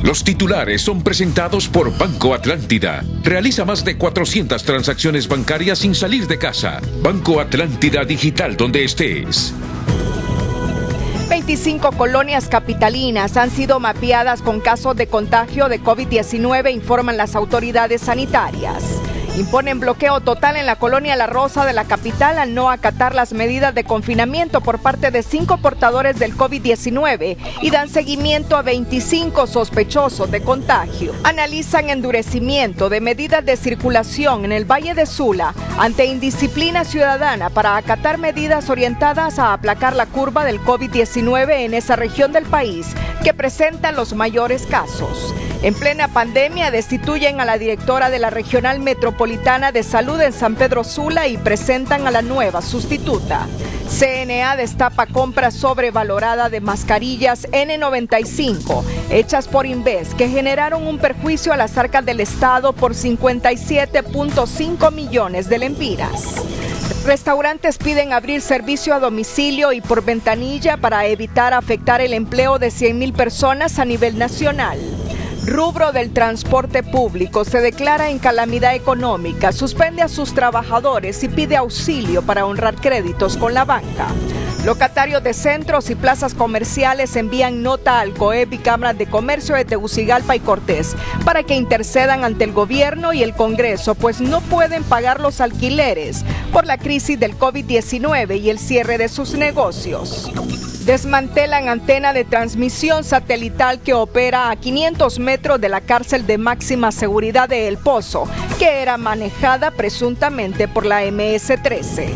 Los titulares son presentados por Banco Atlántida. Realiza más de 400 transacciones bancarias sin salir de casa. Banco Atlántida Digital, donde estés. 25 colonias capitalinas han sido mapeadas con casos de contagio de COVID-19, informan las autoridades sanitarias. Imponen bloqueo total en la colonia La Rosa de la capital al no acatar las medidas de confinamiento por parte de 5 portadores del COVID-19 y dan seguimiento a 25 sospechosos de contagio. Analizan endurecimiento de medidas de circulación en el Valle de Sula ante indisciplina ciudadana para acatar medidas orientadas a aplacar la curva del COVID-19 en esa región del país que presenta los mayores casos. En plena pandemia destituyen a la directora de la Regional Metropolitana de Salud en San Pedro Sula y presentan a la nueva sustituta. CNA destapa compra sobrevalorada de mascarillas N95 hechas por Inves que generaron un perjuicio a las arcas del Estado por 57.5 millones de lempiras. Restaurantes piden abrir servicio a domicilio y por ventanilla para evitar afectar el empleo de 100.000 personas a nivel nacional. Rubro del transporte público se declara en calamidad económica, suspende a sus trabajadores y pide auxilio para honrar créditos con la banca. Locatarios de centros y plazas comerciales envían nota al COEP y cámaras de comercio de Tegucigalpa y Cortés para que intercedan ante el gobierno y el Congreso, pues no pueden pagar los alquileres por la crisis del COVID-19 y el cierre de sus negocios. Desmantelan antena de transmisión satelital que opera a 500 metros de la cárcel de máxima seguridad de El Pozo, que era manejada presuntamente por la MS-13.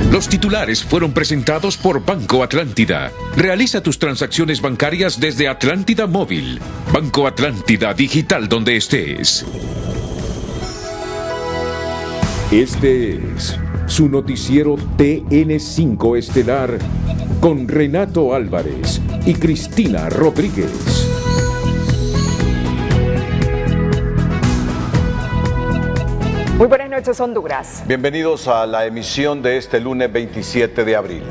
Los titulares fueron presentados por Banco Atlántida. Realiza tus transacciones bancarias desde Atlántida Móvil. Banco Atlántida Digital, donde estés. Este es su noticiero TN5 Estelar con Renato Álvarez y Cristina Rodríguez. Muy buenas noches, Honduras. Bienvenidos a la emisión de este lunes 27 de abril.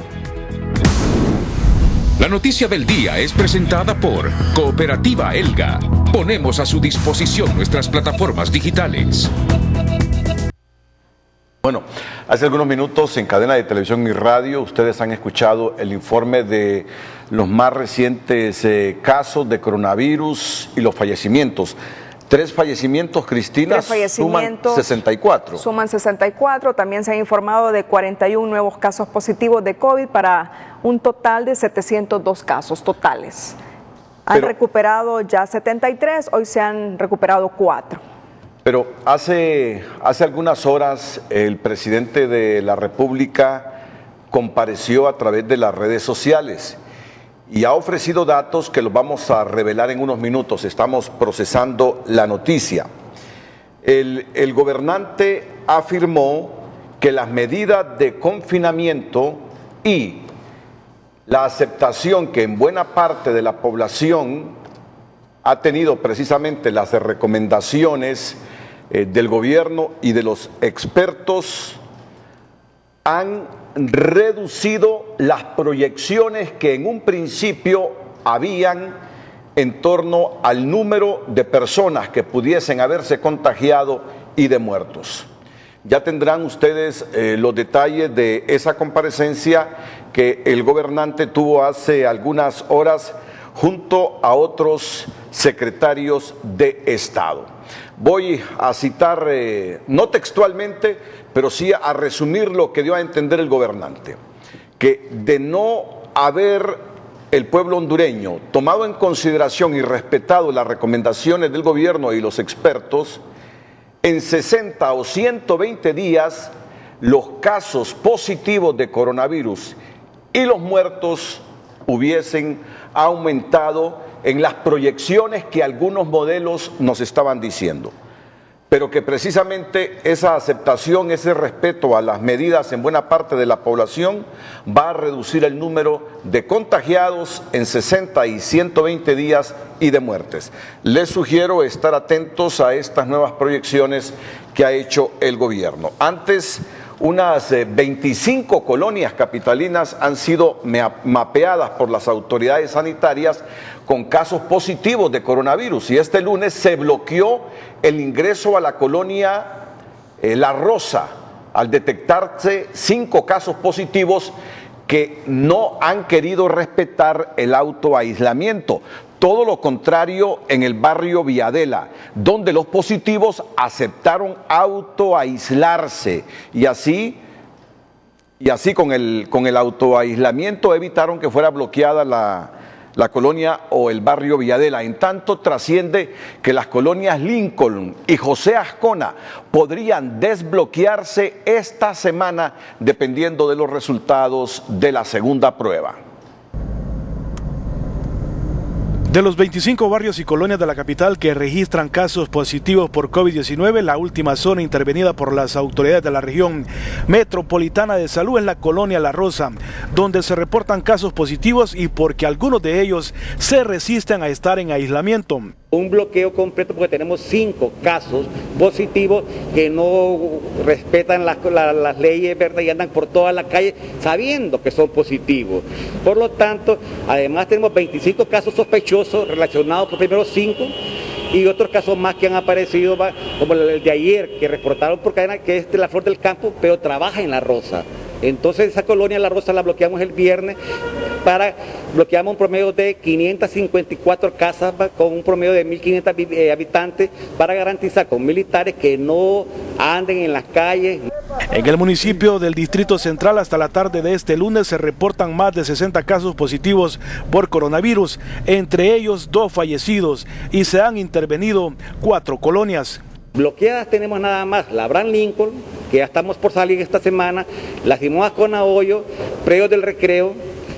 La noticia del día es presentada por Cooperativa Elga. Ponemos a su disposición nuestras plataformas digitales. Bueno, hace algunos minutos en cadena de televisión y radio ustedes han escuchado el informe de los más recientes casos de coronavirus y los fallecimientos. 3 fallecimientos, Cristina, 3 fallecimientos, suman 64. Suman 64, también se han informado de 41 nuevos casos positivos de COVID para un total de 702 casos totales. Han recuperado ya 73, hoy se han recuperado 4. Pero hace algunas horas el presidente de la República compareció a través de las redes sociales y ha ofrecido datos que los vamos a revelar en unos minutos. Estamos procesando la noticia. El gobernante afirmó que las medidas de confinamiento y la aceptación que en buena parte de la población ha tenido precisamente las recomendaciones del gobierno y de los expertos han reducido las proyecciones que en un principio habían en torno al número de personas que pudiesen haberse contagiado y de muertos. Ya tendrán ustedes los detalles de esa comparecencia que el gobernante tuvo hace algunas horas junto a otros secretarios de Estado. Voy a citar, no textualmente, pero sí a resumir lo que dio a entender el gobernante, que de no haber el pueblo hondureño tomado en consideración y respetado las recomendaciones del gobierno y los expertos, en 60 o 120 días los casos positivos de coronavirus y los muertos hubiesen aumentado en las proyecciones que algunos modelos nos estaban diciendo, pero que precisamente esa aceptación, ese respeto a las medidas en buena parte de la población va a reducir el número de contagiados en 60 y 120 días y de muertes. Les sugiero estar atentos a estas nuevas proyecciones que ha hecho el gobierno. Antes, Unas 25 colonias capitalinas han sido mapeadas por las autoridades sanitarias con casos positivos de coronavirus, y este lunes se bloqueó el ingreso a la colonia La Rosa al detectarse 5 casos positivos que no han querido respetar el autoaislamiento. Todo lo contrario en el barrio Villadela, donde los positivos aceptaron autoaislarse y así con el autoaislamiento evitaron que fuera bloqueada la colonia o el barrio Villadela. En tanto, trasciende que las colonias Lincoln y José Ascona podrían desbloquearse esta semana dependiendo de los resultados de la segunda prueba. De los 25 barrios y colonias de la capital que registran casos positivos por COVID-19, la última zona intervenida por las autoridades de la región metropolitana de salud es la colonia La Rosa, donde se reportan casos positivos y porque algunos de ellos se resisten a estar en aislamiento. Un bloqueo completo porque tenemos 5 casos positivos que no respetan las leyes, ¿verdad? Y andan por toda la calle sabiendo que son positivos. Por lo tanto, además tenemos 25 casos sospechosos relacionados por primero 5 y otros casos más que han aparecido, como el de ayer, que reportaron por cadena, que es de la Flor del Campo, pero trabaja en La Rosa. Entonces esa colonia La Rosa la bloqueamos el viernes, bloqueamos un promedio de 554 casas con un promedio de 1.500 habitantes para garantizar con militares que no anden en las calles. En el municipio del Distrito Central hasta la tarde de este lunes se reportan más de 60 casos positivos por coronavirus, entre ellos 2 fallecidos, y se han intervenido 4 colonias. Bloqueadas tenemos nada más la Abraham Lincoln, que ya estamos por salir esta semana, la Simón Ascona Hoyo, Predios del Recreo,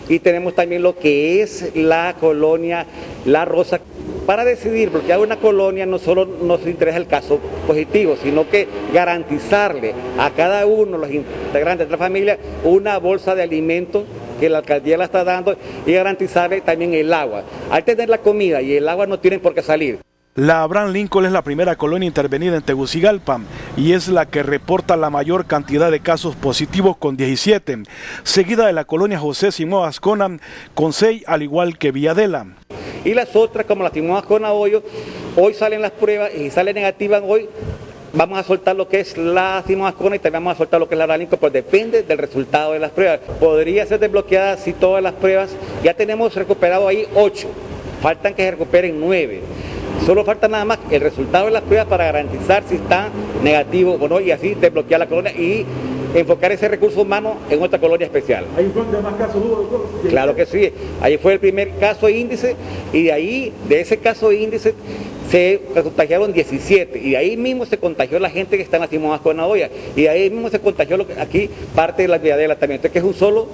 y tenemos también lo que es la colonia La Rosa. Para decidir bloquear una colonia no solo nos interesa el caso positivo, sino que garantizarle a cada uno de los integrantes de la familia una bolsa de alimentos que la alcaldía la está dando y garantizarle también el agua. Al tener la comida y el agua no tienen por qué salir. La Abraham Lincoln es la primera colonia intervenida en Tegucigalpa y es la que reporta la mayor cantidad de casos positivos con 17, seguida de la colonia José Simón Ascona con 6, al igual que Villadela. Y las otras, como la Simón Ascona Hoyo, hoy salen las pruebas y si sale negativa hoy, vamos a soltar lo que es la Simón Ascona y también vamos a soltar lo que es la Abraham Lincoln, pues depende del resultado de las pruebas. Podría ser desbloqueada si todas las pruebas, ya tenemos recuperado ahí 8, faltan que se recuperen 9. Solo falta nada más el resultado de las pruebas para garantizar si está negativo o no y así desbloquear la colonia y enfocar ese recurso humano en otra colonia especial. ¿Hay más casos, doctor? Claro que sí. Ahí fue el primer caso índice y de ahí, de ese caso índice, se contagiaron 17 y de ahí mismo se contagió la gente que está en la Simón Ascona Hoya y de ahí mismo se contagió aquí parte de la Villadela también. Entonces que es un solo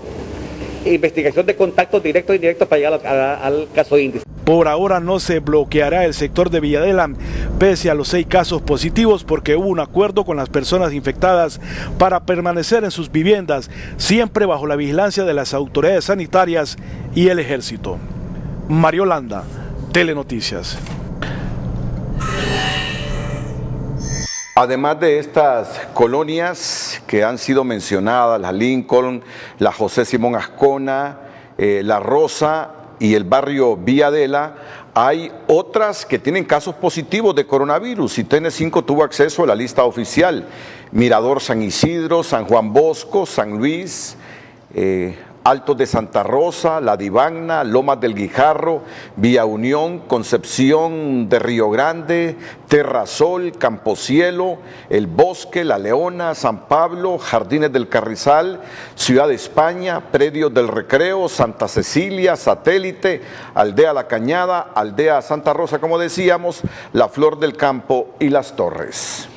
investigación de contactos directos e indirectos para llegar al caso índice. Por ahora no se bloqueará el sector de Villadela, pese a los 6 casos positivos, porque hubo un acuerdo con las personas infectadas para permanecer en sus viviendas, siempre bajo la vigilancia de las autoridades sanitarias y el ejército. Mario Landa, Telenoticias. Además de estas colonias que han sido mencionadas, la Lincoln, la José Simón Ascona, La Rosa y el barrio Villadela, hay otras que tienen casos positivos de coronavirus y TN5 tuvo acceso a la lista oficial. Mirador San Isidro, San Juan Bosco, San Luis, Altos de Santa Rosa, La Divagna, Lomas del Guijarro, Villa Unión, Concepción de Río Grande, Terrasol, Camposielo, El Bosque, La Leona, San Pablo, Jardines del Carrizal, Ciudad de España, Predios del Recreo, Santa Cecilia, Satélite, Aldea La Cañada, Aldea Santa Rosa, como decíamos, La Flor del Campo y Las Torres.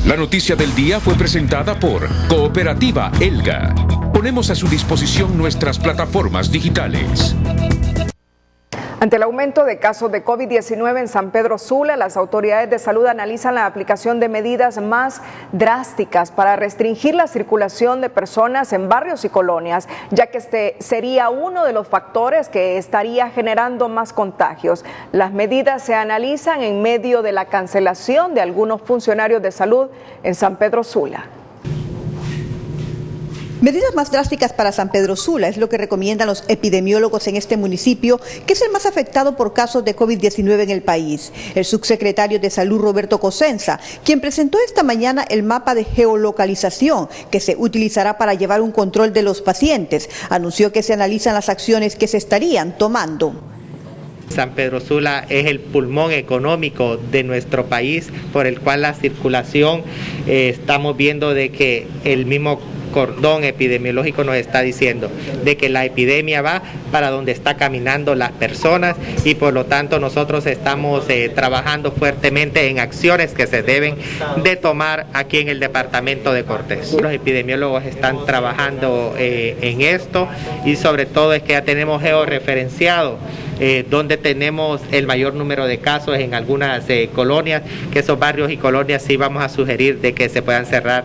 La noticia del día fue presentada por Cooperativa Elga. Ponemos a su disposición nuestras plataformas digitales. Ante el aumento de casos de COVID-19 en San Pedro Sula, las autoridades de salud analizan la aplicación de medidas más drásticas para restringir la circulación de personas en barrios y colonias, ya que este sería uno de los factores que estaría generando más contagios. Las medidas se analizan en medio de la cancelación de algunos funcionarios de salud en San Pedro Sula. Medidas más drásticas para San Pedro Sula es lo que recomiendan los epidemiólogos en este municipio, que es el más afectado por casos de COVID-19 en el país. El subsecretario de Salud, Roberto Cosenza, quien presentó esta mañana el mapa de geolocalización que se utilizará para llevar un control de los pacientes, anunció que se analizan las acciones que se estarían tomando. San Pedro Sula es el pulmón económico de nuestro país, por el cual la circulación estamos viendo de que el mismo cordón epidemiológico nos está diciendo de que la epidemia va para donde está caminando las personas y por lo tanto nosotros estamos trabajando fuertemente en acciones que se deben de tomar aquí en el departamento de Cortés. Los epidemiólogos están trabajando en esto y sobre todo es que ya tenemos georreferenciado donde tenemos el mayor número de casos en algunas colonias, que esos barrios y colonias sí vamos a sugerir de que se puedan cerrar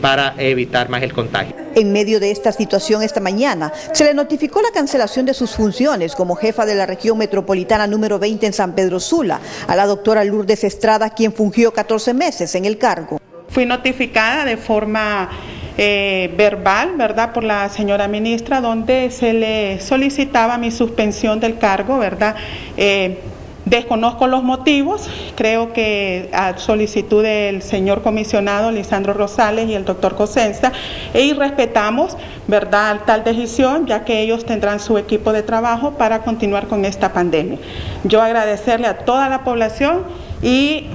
para evitar más el contagio. En medio de esta situación, esta mañana se le notificó la cancelación de sus funciones como jefa de la región metropolitana número 20 en San Pedro Sula a la doctora Lourdes Estrada, quien fungió 14 meses en el cargo. Fui notificada de forma verbal, ¿verdad?, por la señora ministra, donde se le solicitaba mi suspensión del cargo, ¿verdad? Desconozco los motivos, creo que a solicitud del señor comisionado Lisandro Rosales y el doctor Cosenza, y respetamos, ¿verdad?, tal decisión, ya que ellos tendrán su equipo de trabajo para continuar con esta pandemia. Yo agradecerle a toda la población y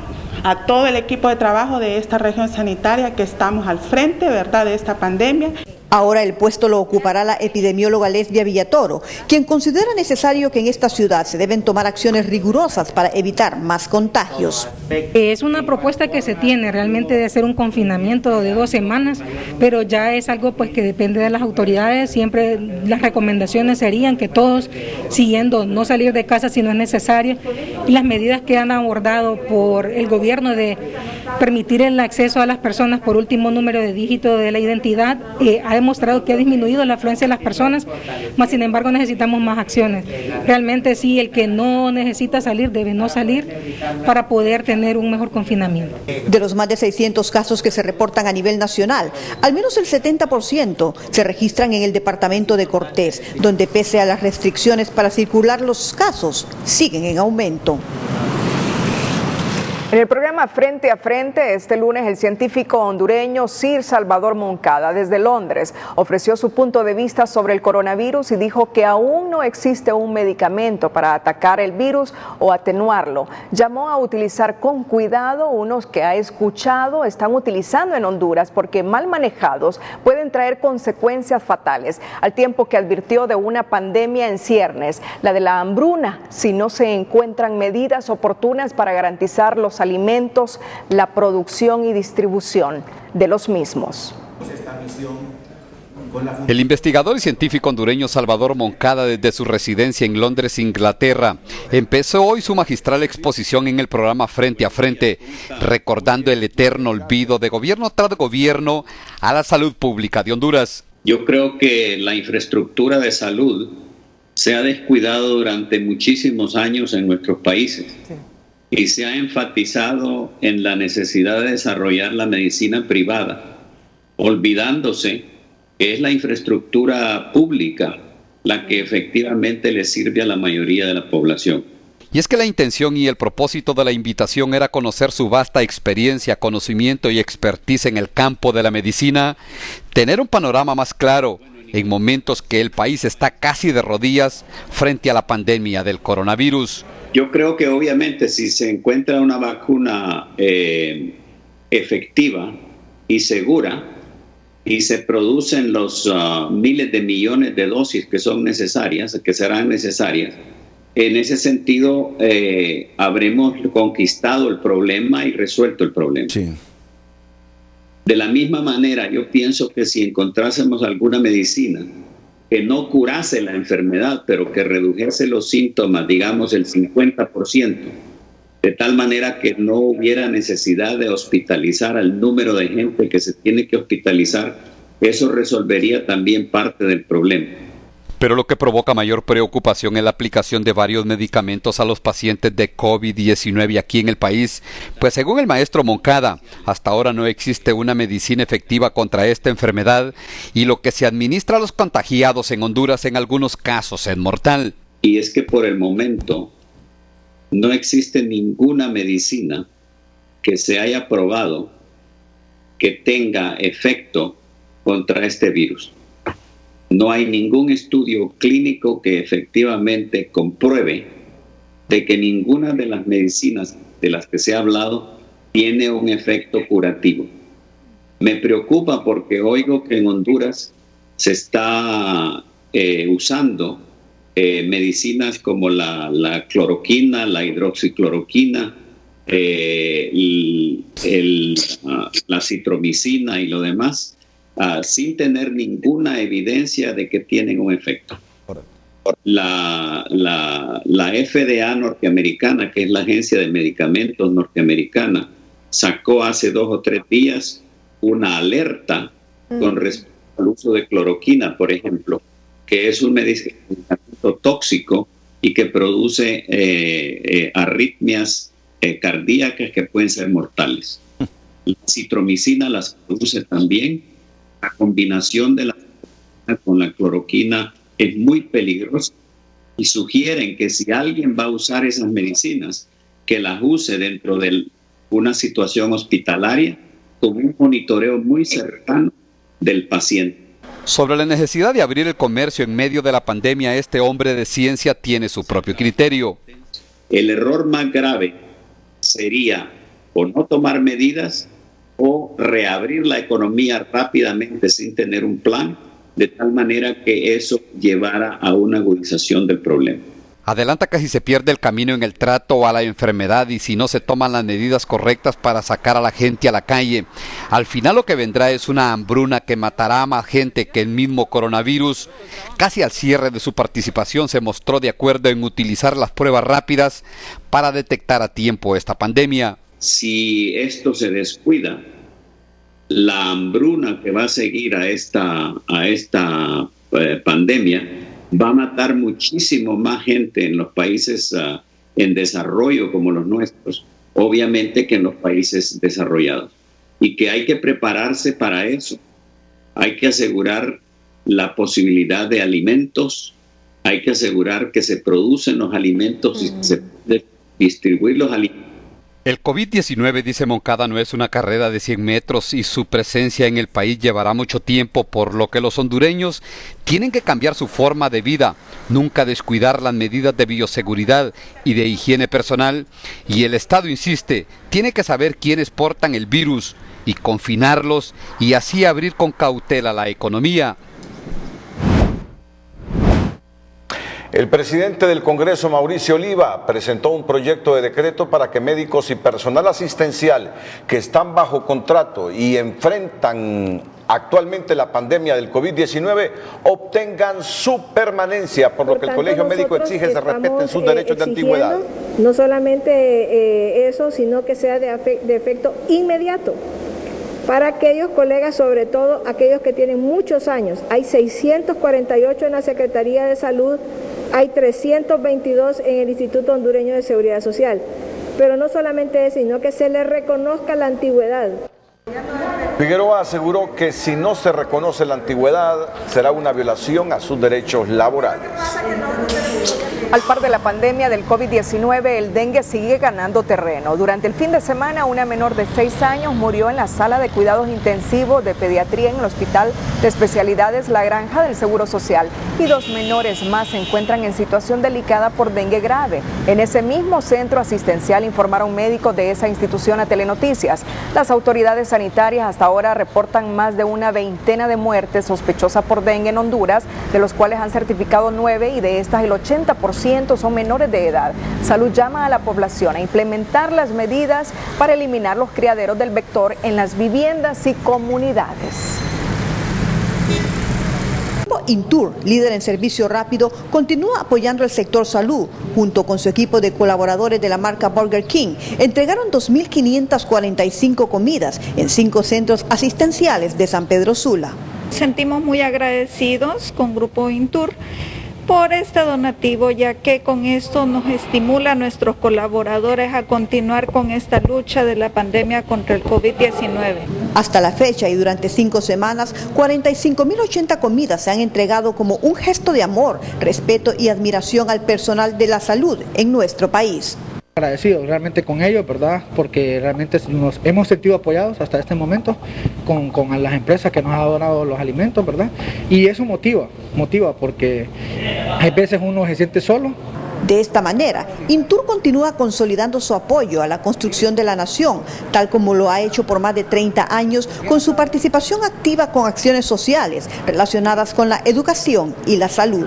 a todo el equipo de trabajo de esta región sanitaria que estamos al frente, ¿verdad?, de esta pandemia. Ahora el puesto lo ocupará la epidemióloga Lesbia Villatoro, quien considera necesario que en esta ciudad se deben tomar acciones rigurosas para evitar más contagios. Es una propuesta que se tiene realmente de hacer un confinamiento de 2 semanas, pero ya es algo pues que depende de las autoridades. Siempre las recomendaciones serían que todos siguiendo no salir de casa si no es necesario, y las medidas que han abordado por el gobierno de permitir el acceso a las personas por último número de dígito de la identidad ha demostrado que ha disminuido la afluencia de las personas, mas sin embargo necesitamos más acciones. Realmente sí, el que no necesita salir debe no salir para poder tener un mejor confinamiento. De los más de 600 casos que se reportan a nivel nacional, al menos el 70% se registran en el departamento de Cortés, donde pese a las restricciones para circular, los casos siguen en aumento. En el programa Frente a Frente, este lunes, el científico hondureño Sir Salvador Moncada, desde Londres, ofreció su punto de vista sobre el coronavirus y dijo que aún no existe un medicamento para atacar el virus o atenuarlo. Llamó a utilizar con cuidado unos que ha escuchado están utilizando en Honduras porque mal manejados pueden traer consecuencias fatales, al tiempo que advirtió de una pandemia en ciernes, la de la hambruna, si no se encuentran medidas oportunas para garantizar los alimentos, la producción y distribución de los mismos. El investigador y científico hondureño Salvador Moncada, desde su residencia en Londres, Inglaterra, empezó hoy su magistral exposición en el programa Frente a Frente, recordando el eterno olvido de gobierno tras gobierno a la salud pública de Honduras. Yo creo que la infraestructura de salud se ha descuidado durante muchísimos años en nuestros países. Sí. Y se ha enfatizado en la necesidad de desarrollar la medicina privada, olvidándose que es la infraestructura pública la que efectivamente le sirve a la mayoría de la población. Y es que la intención y el propósito de la invitación era conocer su vasta experiencia, conocimiento y expertise en el campo de la medicina, tener un panorama más claro en momentos que el país está casi de rodillas frente a la pandemia del coronavirus. Yo creo que obviamente si se encuentra una vacuna efectiva y segura y se producen los miles de millones de dosis que son necesarias, que serán necesarias, en ese sentido habremos conquistado el problema y resuelto el problema. Sí. De la misma manera, yo pienso que si encontrásemos alguna medicina que no curase la enfermedad, pero que redujese los síntomas, digamos, el 50%, de tal manera que no hubiera necesidad de hospitalizar al número de gente que se tiene que hospitalizar, eso resolvería también parte del problema. Pero lo que provoca mayor preocupación es la aplicación de varios medicamentos a los pacientes de COVID-19 aquí en el país, pues según el maestro Moncada, hasta ahora no existe una medicina efectiva contra esta enfermedad y lo que se administra a los contagiados en Honduras en algunos casos es mortal. Y es que por el momento no existe ninguna medicina que se haya probado que tenga efecto contra este virus. No hay ningún estudio clínico que efectivamente compruebe de que ninguna de las medicinas de las que se ha hablado tiene un efecto curativo. Me preocupa porque oigo que en Honduras se está usando medicinas como la cloroquina, la hidroxicloroquina, la citromicina y lo demás, sin tener ninguna evidencia de que tienen un efecto. La FDA norteamericana, que es la Agencia de Medicamentos norteamericana, sacó hace 2 o 3 días una alerta con respecto al uso de cloroquina, por ejemplo, que es un medicamento tóxico y que produce arritmias cardíacas que pueden ser mortales. La citromicina las produce también. La combinación de con la cloroquina es muy peligrosa y sugieren que si alguien va a usar esas medicinas, que las use dentro de una situación hospitalaria con un monitoreo muy cercano del paciente. Sobre la necesidad de abrir el comercio en medio de la pandemia, este hombre de ciencia tiene su propio criterio. El error más grave sería o no tomar medidas o reabrir la economía rápidamente sin tener un plan, de tal manera que eso llevara a una agudización del problema. Adelanta que si se pierde el camino en el trato a la enfermedad y si no se toman las medidas correctas para sacar a la gente a la calle, al final lo que vendrá es una hambruna que matará a más gente que el mismo coronavirus. Casi al cierre de su participación se mostró de acuerdo en utilizar las pruebas rápidas para detectar a tiempo esta pandemia. Si esto se descuida, la hambruna que va a seguir a esta pandemia va a matar muchísimo más gente en los países en desarrollo como los nuestros, obviamente que en los países desarrollados. Y que hay que prepararse para eso. Hay que asegurar la posibilidad de alimentos, hay que asegurar que se producen los alimentos y se puede distribuir los alimentos. El COVID-19, dice Moncada, no es una carrera de 100 metros y su presencia en el país llevará mucho tiempo, por lo que los hondureños tienen que cambiar su forma de vida, nunca descuidar las medidas de bioseguridad y de higiene personal, y el Estado insiste, tiene que saber quiénes portan el virus y confinarlos y así abrir con cautela la economía. El presidente del Congreso, Mauricio Oliva, presentó un proyecto de decreto para que médicos y personal asistencial que están bajo contrato y enfrentan actualmente la pandemia del COVID-19 obtengan su permanencia, por lo que el Colegio Médico exige se respeten sus derechos de antigüedad. No solamente eso, sino que sea de efecto inmediato. Para aquellos colegas, sobre todo aquellos que tienen muchos años, hay 648 en la Secretaría de Salud, hay 322 en el Instituto Hondureño de Seguridad Social. Pero no solamente eso, sino que se les reconozca la antigüedad. Figueroa aseguró que si no se reconoce la antigüedad, será una violación a sus derechos laborales. Al par de la pandemia del COVID-19, el dengue sigue ganando terreno. Durante el fin de semana, una menor de 6 años murió en la sala de cuidados intensivos de pediatría en el Hospital de Especialidades La Granja del Seguro Social. Y 2 menores más se encuentran en situación delicada por dengue grave. En ese mismo centro asistencial informaron médicos de esa institución a Telenoticias. Las autoridades sanitarias hasta ahora reportan más de una veintena de muertes sospechosas por dengue en Honduras, de los cuales han certificado 9 y de estas el 80% son menores de edad. Salud llama a la población a implementar las medidas para eliminar los criaderos del vector en las viviendas y comunidades. grupo Intur, líder en servicio rápido, continúa apoyando el sector salud. Junto con su equipo de colaboradores de la marca Burger King, entregaron 2.545 comidas en 5 centros asistenciales de San Pedro Sula. Sentimos muy agradecidos con Grupo Intur por este donativo, ya que con esto nos estimula a nuestros colaboradores a continuar con esta lucha de la pandemia contra el COVID-19. Hasta la fecha y durante 5 semanas, 45.080 comidas se han entregado como un gesto de amor, respeto y admiración al personal de la salud en nuestro país. Agradecidos realmente con ellos, ¿verdad? Porque realmente nos hemos sentido apoyados hasta este momento con las empresas que nos han donado los alimentos, ¿verdad? Y eso motiva porque hay veces uno se siente solo. De esta manera, Intur continúa consolidando su apoyo a la construcción de la nación, tal como lo ha hecho por más de 30 años con su participación activa con acciones sociales relacionadas con la educación y la salud.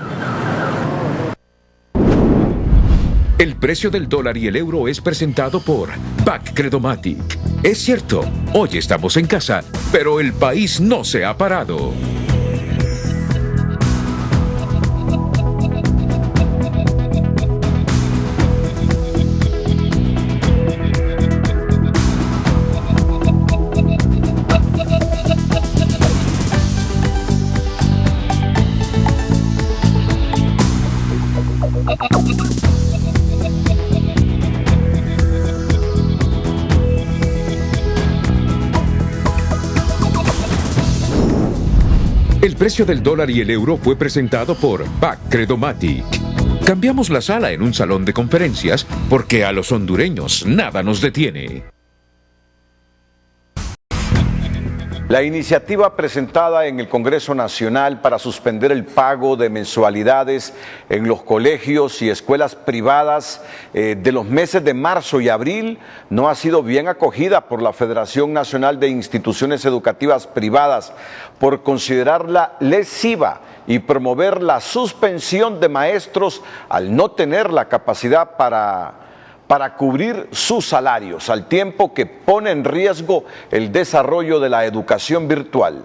El precio del dólar y el euro es presentado por BAC Credomatic. Es cierto, hoy estamos en casa, pero el país no se ha parado. El precio del dólar y el euro fue presentado por BAC Credomatic. Cambiamos la sala en un salón de conferencias porque a los hondureños nada nos detiene. La iniciativa presentada en el Congreso Nacional para suspender el pago de mensualidades en los colegios y escuelas privadas de los meses de marzo y abril no ha sido bien acogida por la Federación Nacional de Instituciones Educativas Privadas por considerarla lesiva y promover la suspensión de maestros al no tener la capacidad para cubrir sus salarios, al tiempo que pone en riesgo el desarrollo de la educación virtual.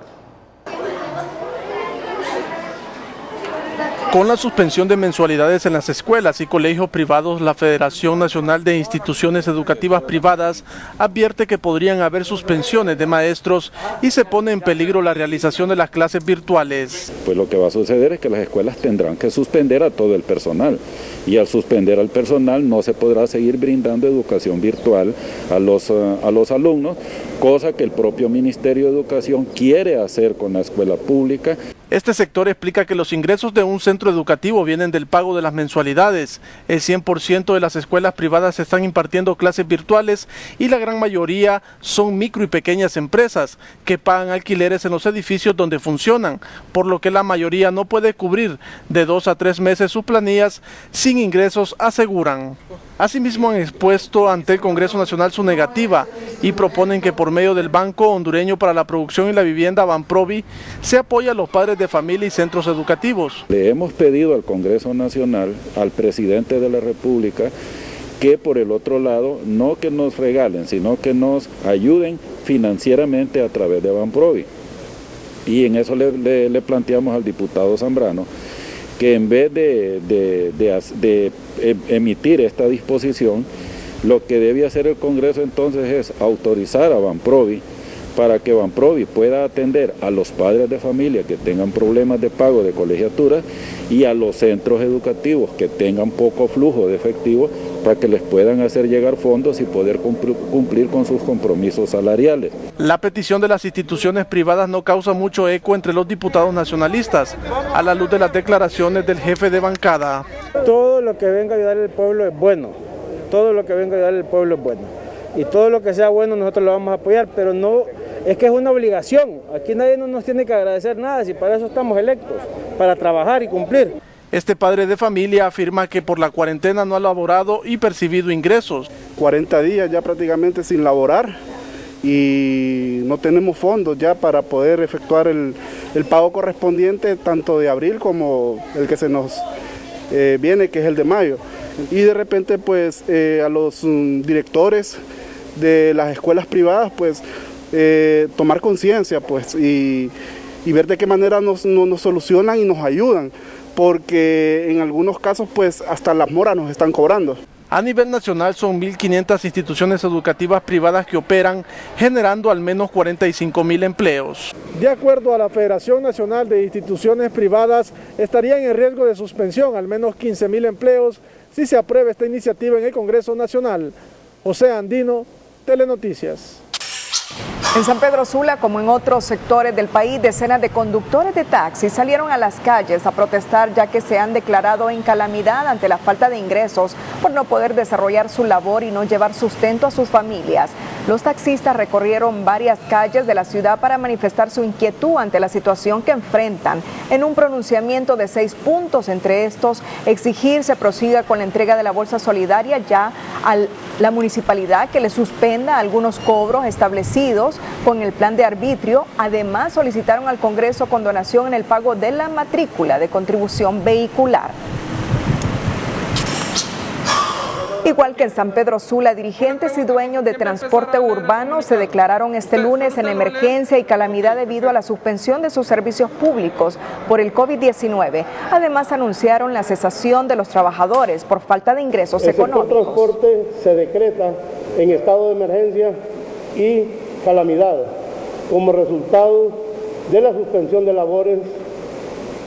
Con la suspensión de mensualidades en las escuelas y colegios privados, la Federación Nacional de Instituciones Educativas Privadas advierte que podrían haber suspensiones de maestros y se pone en peligro la realización de las clases virtuales. Pues lo que va a suceder es que las escuelas tendrán que suspender a todo el personal y al suspender al personal no se podrá seguir brindando educación virtual a los alumnos, cosa que el propio Ministerio de Educación quiere hacer con la escuela pública. Este sector explica que los ingresos de un centro educativo vienen del pago de las mensualidades. El 100% de las escuelas privadas están impartiendo clases virtuales y la gran mayoría son micro y pequeñas empresas que pagan alquileres en los edificios donde funcionan, por lo que la mayoría no puede cubrir de 2 a 3 meses sus planillas sin ingresos, aseguran. Asimismo han expuesto ante el Congreso Nacional su negativa y proponen que por medio del Banco Hondureño para la Producción y la Vivienda, Banprovi, se apoye a los padres de familia y centros educativos. Le hemos pedido al Congreso Nacional, al presidente de la República, que por el otro lado, no que nos regalen, sino que nos ayuden financieramente a través de Banprovi. Y en eso le planteamos al diputado Zambrano que en vez de emitir esta disposición, lo que debe hacer el Congreso entonces es autorizar a Banprovi para que Banprovi pueda atender a los padres de familia que tengan problemas de pago de colegiaturas y a los centros educativos que tengan poco flujo de efectivo para que les puedan hacer llegar fondos y poder cumplir con sus compromisos salariales. La petición de las instituciones privadas no causa mucho eco entre los diputados nacionalistas, a la luz de las declaraciones del jefe de bancada. Todo lo que venga a ayudar al pueblo es bueno, todo lo que venga a ayudar al pueblo es bueno. Y todo lo que sea bueno nosotros lo vamos a apoyar, pero no, es que es una obligación. Aquí nadie nos tiene que agradecer nada, si para eso estamos electos, para trabajar y cumplir. Este padre de familia afirma que por la cuarentena no ha laborado y percibido ingresos. 40 días ya prácticamente sin laborar y no tenemos fondos ya para poder efectuar el pago correspondiente tanto de abril como el que se nos viene, que es el de mayo. Y de repente pues a los directores de las escuelas privadas pues tomar conciencia pues y y ver de qué manera nos solucionan y nos ayudan, porque en algunos casos pues hasta las moras nos están cobrando. A nivel nacional son 1.500 instituciones educativas privadas que operan, generando al menos 45.000 empleos. De acuerdo a la Federación Nacional de Instituciones Privadas, estarían en riesgo de suspensión al menos 15.000 empleos si se aprueba esta iniciativa en el Congreso Nacional. José Andino, Telenoticias. En San Pedro Sula, como en otros sectores del país, decenas de conductores de taxi salieron a las calles a protestar, ya que se han declarado en calamidad ante la falta de ingresos por no poder desarrollar su labor y no llevar sustento a sus familias. Los taxistas recorrieron varias calles de la ciudad para manifestar su inquietud ante la situación que enfrentan. En un pronunciamiento de 6 puntos, entre estos, exigir se prosiga con la entrega de la bolsa solidaria ya a la municipalidad, que le suspenda algunos cobros establecidos con el plan de arbitrio. Además, solicitaron al Congreso condonación en el pago de la matrícula de contribución vehicular. Igual que en San Pedro Sula, dirigentes y dueños de transporte urbano se declararon este lunes en emergencia y calamidad debido a la suspensión de sus servicios públicos por el COVID-19. Además, anunciaron la cesación de los trabajadores por falta de ingresos económicos. El sector transporte se decreta en estado de emergencia y calamidad como resultado de la suspensión de labores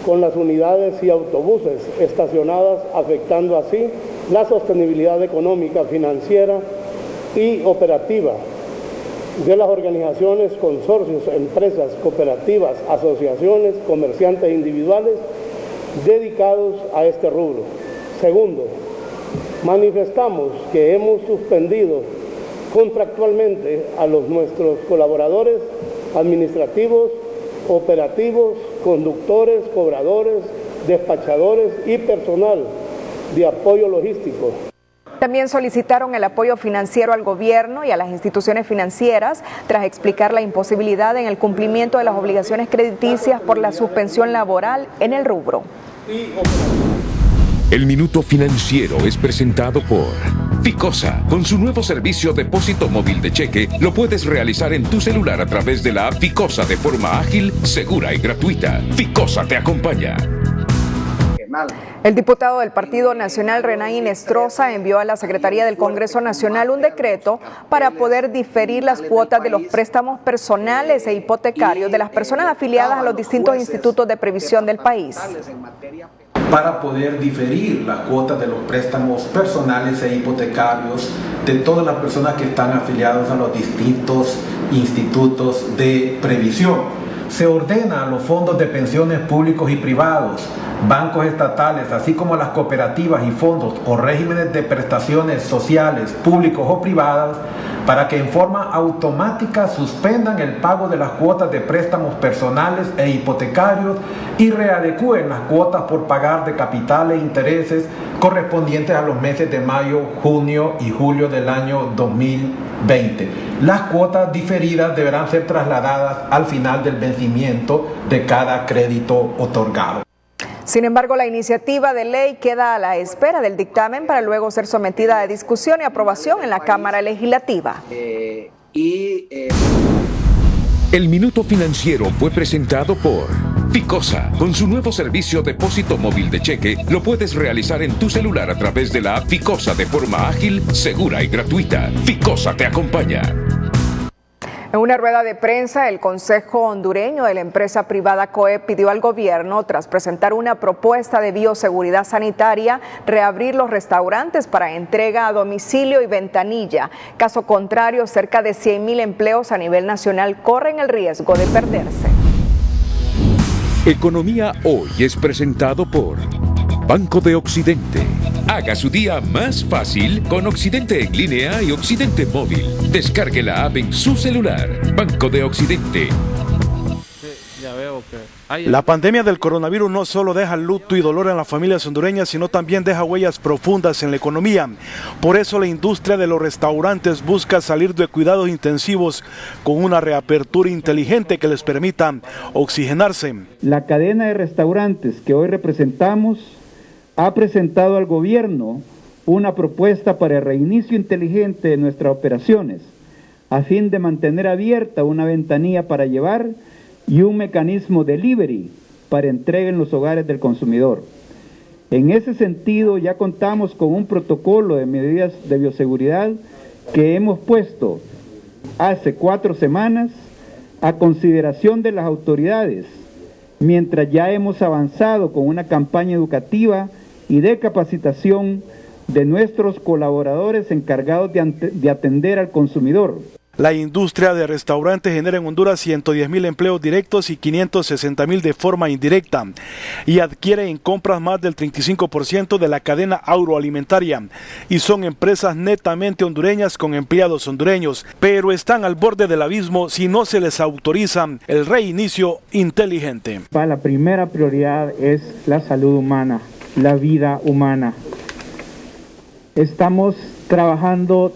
con las unidades y autobuses estacionadas, afectando así la sostenibilidad económica, financiera y operativa de las organizaciones, consorcios, empresas, cooperativas, asociaciones, comerciantes individuales dedicados a este rubro. Segundo, manifestamos que hemos suspendido contractualmente a nuestros colaboradores administrativos, operativos, conductores, cobradores, despachadores y personal de apoyo logístico. También solicitaron el apoyo financiero al gobierno y a las instituciones financieras tras explicar la imposibilidad en el cumplimiento de las obligaciones crediticias por la suspensión laboral en el rubro. El Minuto Financiero es presentado por Ficosa. Con su nuevo servicio Depósito Móvil de Cheque, lo puedes realizar en tu celular a través de la app Ficosa de forma ágil, segura y gratuita. Ficosa te acompaña. El diputado del Partido Nacional, Renan Inestrosa, envió a la Secretaría del Congreso Nacional un decreto para poder diferir las cuotas de los préstamos personales e hipotecarios de las personas afiliadas a los distintos institutos de previsión del país. Para poder diferir las cuotas de los préstamos personales e hipotecarios de todas las personas que están afiliadas a los distintos institutos de previsión. Se ordena a los fondos de pensiones públicos y privados, bancos estatales, así como a las cooperativas y fondos o regímenes de prestaciones sociales públicos o privadas, para que en forma automática suspendan el pago de las cuotas de préstamos personales e hipotecarios y readecúen las cuotas por pagar de capital e intereses correspondientes a los meses de mayo, junio y julio del año 2020. Las cuotas diferidas deberán ser trasladadas al final del vencimiento de cada crédito otorgado. Sin embargo, la iniciativa de ley queda a la espera del dictamen para luego ser sometida a discusión y aprobación en la Cámara Legislativa. El Minuto Financiero fue presentado por Ficosa. Con su nuevo servicio Depósito Móvil de Cheque, lo puedes realizar en tu celular a través de la app Ficosa de forma ágil, segura y gratuita. Ficosa te acompaña. En una rueda de prensa, el Consejo Hondureño de la empresa privada COEP pidió al gobierno, tras presentar una propuesta de bioseguridad sanitaria, reabrir los restaurantes para entrega a domicilio y ventanilla. Caso contrario, cerca de 100.000 empleos a nivel nacional corren el riesgo de perderse. Economía Hoy es presentado por Banco de Occidente. Haga su día más fácil con Occidente en línea y Occidente móvil. Descargue la app en su celular. Banco de Occidente. La pandemia del coronavirus no solo deja luto y dolor en las familias hondureñas, sino también deja huellas profundas en la economía. Por eso la industria de los restaurantes busca salir de cuidados intensivos con una reapertura inteligente que les permita oxigenarse. La cadena de restaurantes que hoy representamos ha presentado al gobierno una propuesta para el reinicio inteligente de nuestras operaciones, a fin de mantener abierta una ventanilla para llevar y un mecanismo delivery para entrega en los hogares del consumidor. En ese sentido, ya contamos con un protocolo de medidas de bioseguridad que hemos puesto hace 4 semanas a consideración de las autoridades, mientras ya hemos avanzado con una campaña educativa y de capacitación de nuestros colaboradores encargados de atender al consumidor. La industria de restaurantes genera en Honduras 110,000 empleos directos y 560,000 de forma indirecta y adquiere en compras más del 35% de la cadena agroalimentaria y son empresas netamente hondureñas con empleados hondureños, pero están al borde del abismo si no se les autoriza el reinicio inteligente. La primera prioridad es la salud humana, la vida humana. Estamos trabajando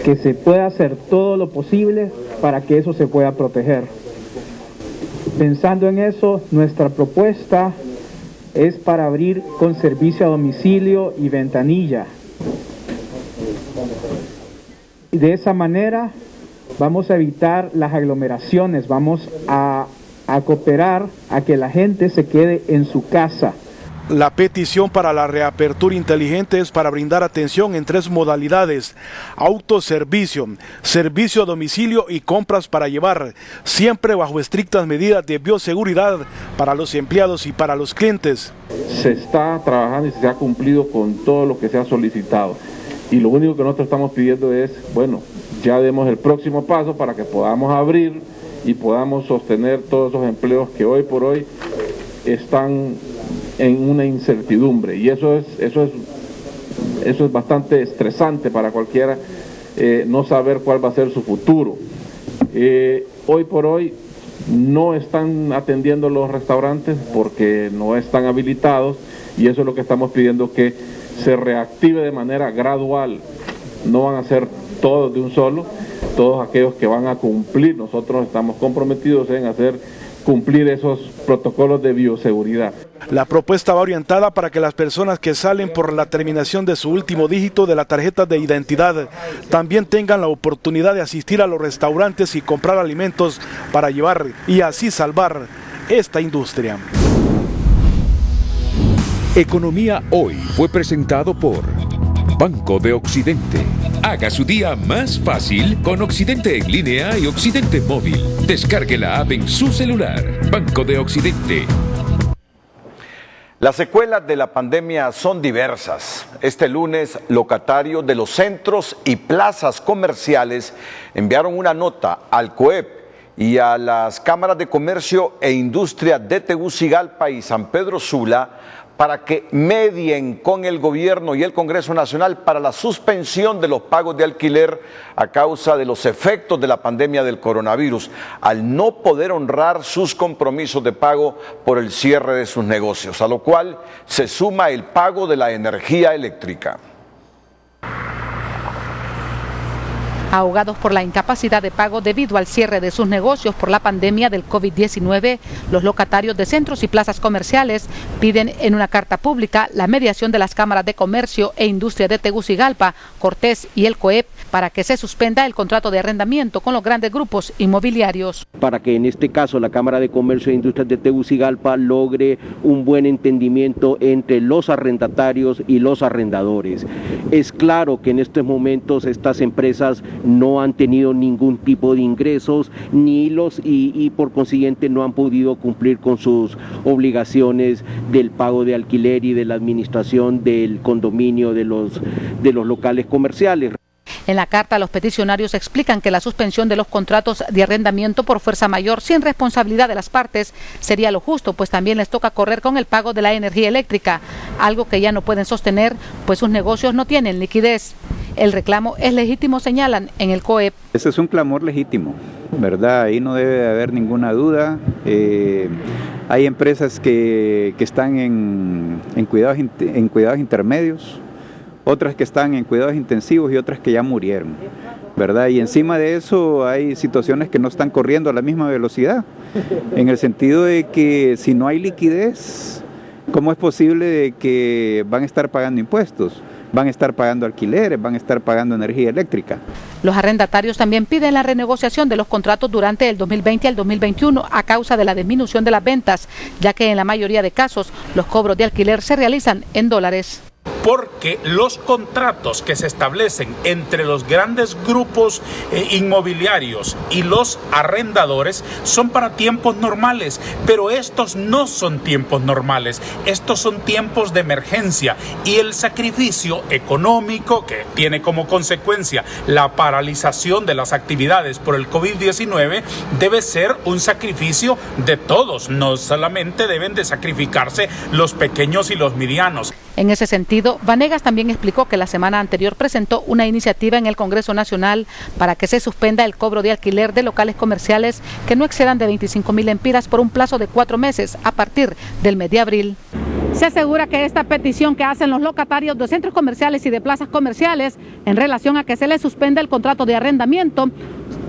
que se pueda hacer todo lo posible para que eso se pueda proteger. Pensando en eso, nuestra propuesta es para abrir con servicio a domicilio y ventanilla. Y de esa manera vamos a evitar las aglomeraciones, vamos a cooperar a que la gente se quede en su casa. La petición para la reapertura inteligente es para brindar atención en 3 modalidades: autoservicio, servicio a domicilio y compras para llevar, siempre bajo estrictas medidas de bioseguridad para los empleados y para los clientes. Se está trabajando y se ha cumplido con todo lo que se ha solicitado. Y lo único que nosotros estamos pidiendo es, bueno, ya demos el próximo paso para que podamos abrir y podamos sostener todos esos empleos que hoy por hoy están en una incertidumbre, y eso es bastante estresante para cualquiera, no saber cuál va a ser su futuro. Hoy por hoy no están atendiendo los restaurantes porque no están habilitados, y eso es lo que estamos pidiendo, que se reactive de manera gradual. No van a ser todos de un solo, todos aquellos que van a cumplir. Nosotros estamos comprometidos en hacer cumplir esos protocolos de bioseguridad. La propuesta va orientada para que las personas que salen por la terminación de su último dígito de la tarjeta de identidad también tengan la oportunidad de asistir a los restaurantes y comprar alimentos para llevar y así salvar esta industria. Economía Hoy fue presentado por Banco de Occidente. Haga su día más fácil con Occidente en línea y Occidente móvil. Descargue la app en su celular. Banco de Occidente. Las secuelas de la pandemia son diversas. Este lunes, locatarios de los centros y plazas comerciales enviaron una nota al COEP y a las cámaras de comercio e industria de Tegucigalpa y San Pedro Sula para que medien con el gobierno y el Congreso Nacional para la suspensión de los pagos de alquiler a causa de los efectos de la pandemia del coronavirus, al no poder honrar sus compromisos de pago por el cierre de sus negocios, a lo cual se suma el pago de la energía eléctrica. Ahogados por la incapacidad de pago debido al cierre de sus negocios por la pandemia del COVID-19, los locatarios de centros y plazas comerciales piden en una carta pública la mediación de las cámaras de comercio e industria de Tegucigalpa, Cortés y el COEP para que se suspenda el contrato de arrendamiento con los grandes grupos inmobiliarios. Para que en este caso la Cámara de Comercio e Industria de Tegucigalpa logre un buen entendimiento entre los arrendatarios y los arrendadores. Es claro que en estos momentos estas empresas no han tenido ningún tipo de ingresos y por consiguiente no han podido cumplir con sus obligaciones del pago de alquiler y de la administración del condominio de los locales comerciales. En la carta, los peticionarios explican que la suspensión de los contratos de arrendamiento por fuerza mayor sin responsabilidad de las partes sería lo justo, pues también les toca correr con el pago de la energía eléctrica, algo que ya no pueden sostener, pues sus negocios no tienen liquidez. El reclamo es legítimo, señalan en el COEP. Ese es un clamor legítimo, ¿verdad? Ahí no debe de haber ninguna duda. Hay empresas que están en cuidados intermedios, otras que están en cuidados intensivos y otras que ya murieron, ¿verdad? Y encima de eso hay situaciones que no están corriendo a la misma velocidad, en el sentido de que si no hay liquidez, ¿cómo es posible de que van a estar pagando impuestos? van a estar pagando alquileres, van a estar pagando energía eléctrica. Los arrendatarios también piden la renegociación de los contratos durante el 2020 al 2021 a causa de la disminución de las ventas, ya que en la mayoría de casos los cobros de alquiler se realizan en dólares. Porque los contratos que se establecen entre los grandes grupos inmobiliarios y los arrendadores son para tiempos normales, pero estos no son tiempos normales, estos son tiempos de emergencia y el sacrificio económico que tiene como consecuencia la paralización de las actividades por el COVID-19 debe ser un sacrificio de todos, no solamente deben de sacrificarse los pequeños y los medianos. En ese sentido, Vanegas también explicó que la semana anterior presentó una iniciativa en el Congreso Nacional para que se suspenda el cobro de alquiler de locales comerciales que no excedan de 25,000 lempiras por un plazo de 4 meses a partir del mes de abril. Se asegura que esta petición que hacen los locatarios de centros comerciales y de plazas comerciales en relación a que se les suspenda el contrato de arrendamiento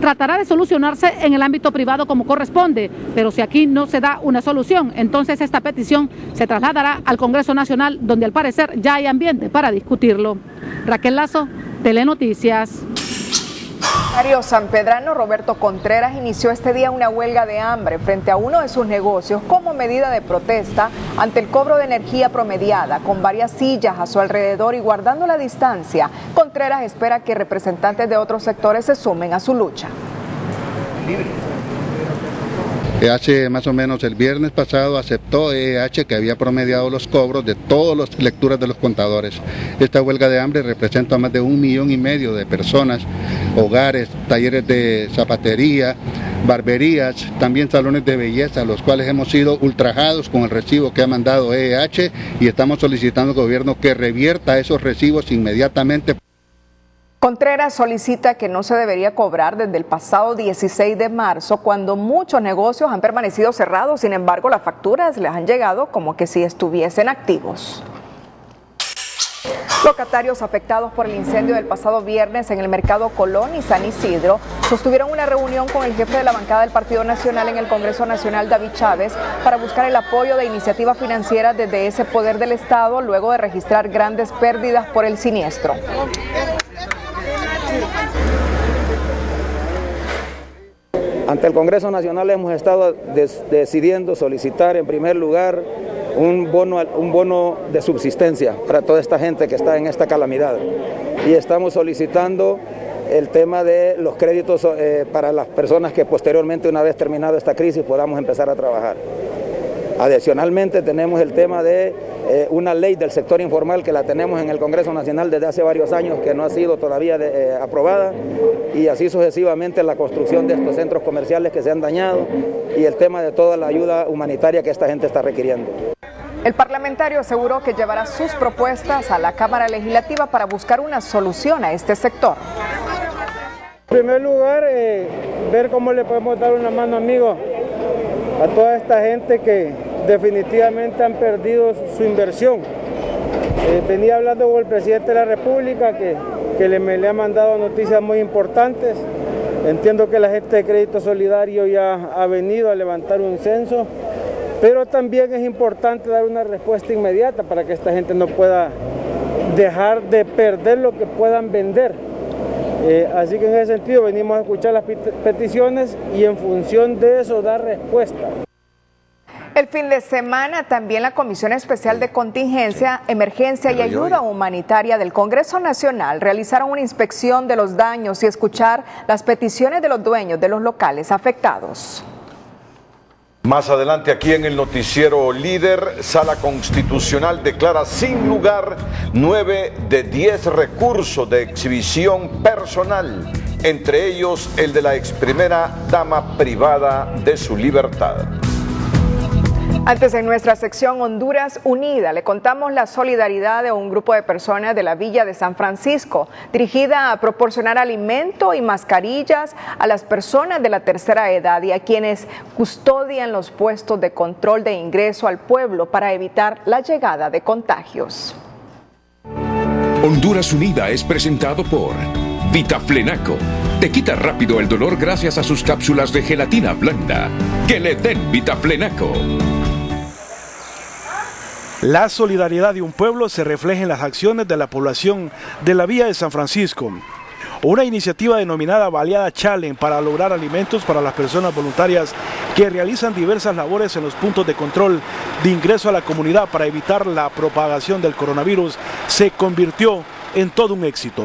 tratará de solucionarse en el ámbito privado como corresponde, pero si aquí no se da una solución, entonces esta petición se trasladará al Congreso Nacional, donde al parecer ya hay ambiente para discutirlo. Raquel Lazo, Telenoticias. El empresario sanpedrano Roberto Contreras inició este día una huelga de hambre frente a uno de sus negocios como medida de protesta ante el cobro de energía promediada, con varias sillas a su alrededor y guardando la distancia. Contreras espera que representantes de otros sectores se sumen a su lucha. EH más o menos el viernes pasado aceptó EH que había promediado los cobros de todas las lecturas de los contadores. Esta huelga de hambre representa a más de 1,5 millones de personas, hogares, talleres de zapatería, barberías, también salones de belleza, los cuales hemos sido ultrajados con el recibo que ha mandado EH y estamos solicitando al gobierno que revierta esos recibos inmediatamente. Contreras solicita que no se debería cobrar desde el pasado 16 de marzo, cuando muchos negocios han permanecido cerrados. Sin embargo, las facturas les han llegado como que si estuviesen activos. Locatarios afectados por el incendio del pasado viernes en el mercado Colón y San Isidro sostuvieron una reunión con el jefe de la bancada del Partido Nacional en el Congreso Nacional, David Chávez, para buscar el apoyo de iniciativas financieras desde ese poder del Estado, luego de registrar grandes pérdidas por el siniestro. Ante el Congreso Nacional hemos estado decidiendo solicitar en primer lugar un bono de subsistencia para toda esta gente que está en esta calamidad. Y estamos solicitando el tema de los créditos para las personas que posteriormente, una vez terminada esta crisis, podamos empezar a trabajar. Adicionalmente tenemos el tema de una ley del sector informal que la tenemos en el Congreso Nacional desde hace varios años, que no ha sido todavía aprobada, y así sucesivamente la construcción de estos centros comerciales que se han dañado y el tema de toda la ayuda humanitaria que esta gente está requiriendo. El parlamentario aseguró que llevará sus propuestas a la Cámara Legislativa para buscar una solución a este sector. En primer lugar, ver cómo le podemos dar una mano, amigo, a toda esta gente que definitivamente han perdido su inversión. Venía hablando con el presidente de la República que le ha mandado noticias muy importantes. Entiendo que la gente de Crédito Solidario ya ha venido a levantar un censo, pero también es importante dar una respuesta inmediata para que esta gente no pueda dejar de perder lo que puedan vender. Así que en ese sentido venimos a escuchar las peticiones y en función de eso dar respuesta. El fin de semana también la Comisión Especial de Contingencia, Emergencia y Ayuda Humanitaria del Congreso Nacional realizaron una inspección de los daños y escuchar las peticiones de los dueños de los locales afectados. Más adelante aquí en el noticiero Líder, Sala Constitucional declara sin lugar 9 de 10 recursos de exhibición personal, entre ellos el de la ex primera dama privada de su libertad. Antes, en nuestra sección Honduras Unida, le contamos la solidaridad de un grupo de personas de la Villa de San Francisco, dirigida a proporcionar alimento y mascarillas a las personas de la tercera edad y a quienes custodian los puestos de control de ingreso al pueblo para evitar la llegada de contagios. Honduras Unida es presentado por Vitaflenaco. Te quita rápido el dolor gracias a sus cápsulas de gelatina blanda. Que le den Vitaflenaco. La solidaridad de un pueblo se refleja en las acciones de la población de la Villa de San Francisco. Una iniciativa denominada Baleada Challenge para lograr alimentos para las personas voluntarias que realizan diversas labores en los puntos de control de ingreso a la comunidad para evitar la propagación del coronavirus se convirtió en todo un éxito.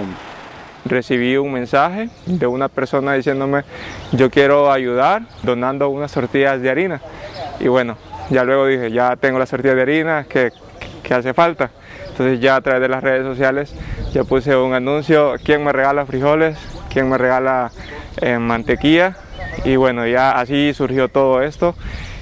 Recibí un mensaje de una persona diciéndome: yo quiero ayudar donando unas tortillas de harina. Y bueno, ya luego dije, ya tengo las tortillas de harina, ¿qué hace falta? Entonces ya a través de las redes sociales ya puse un anuncio: ¿quién me regala frijoles? ¿Quién me regala mantequilla? Y bueno, ya así surgió todo esto.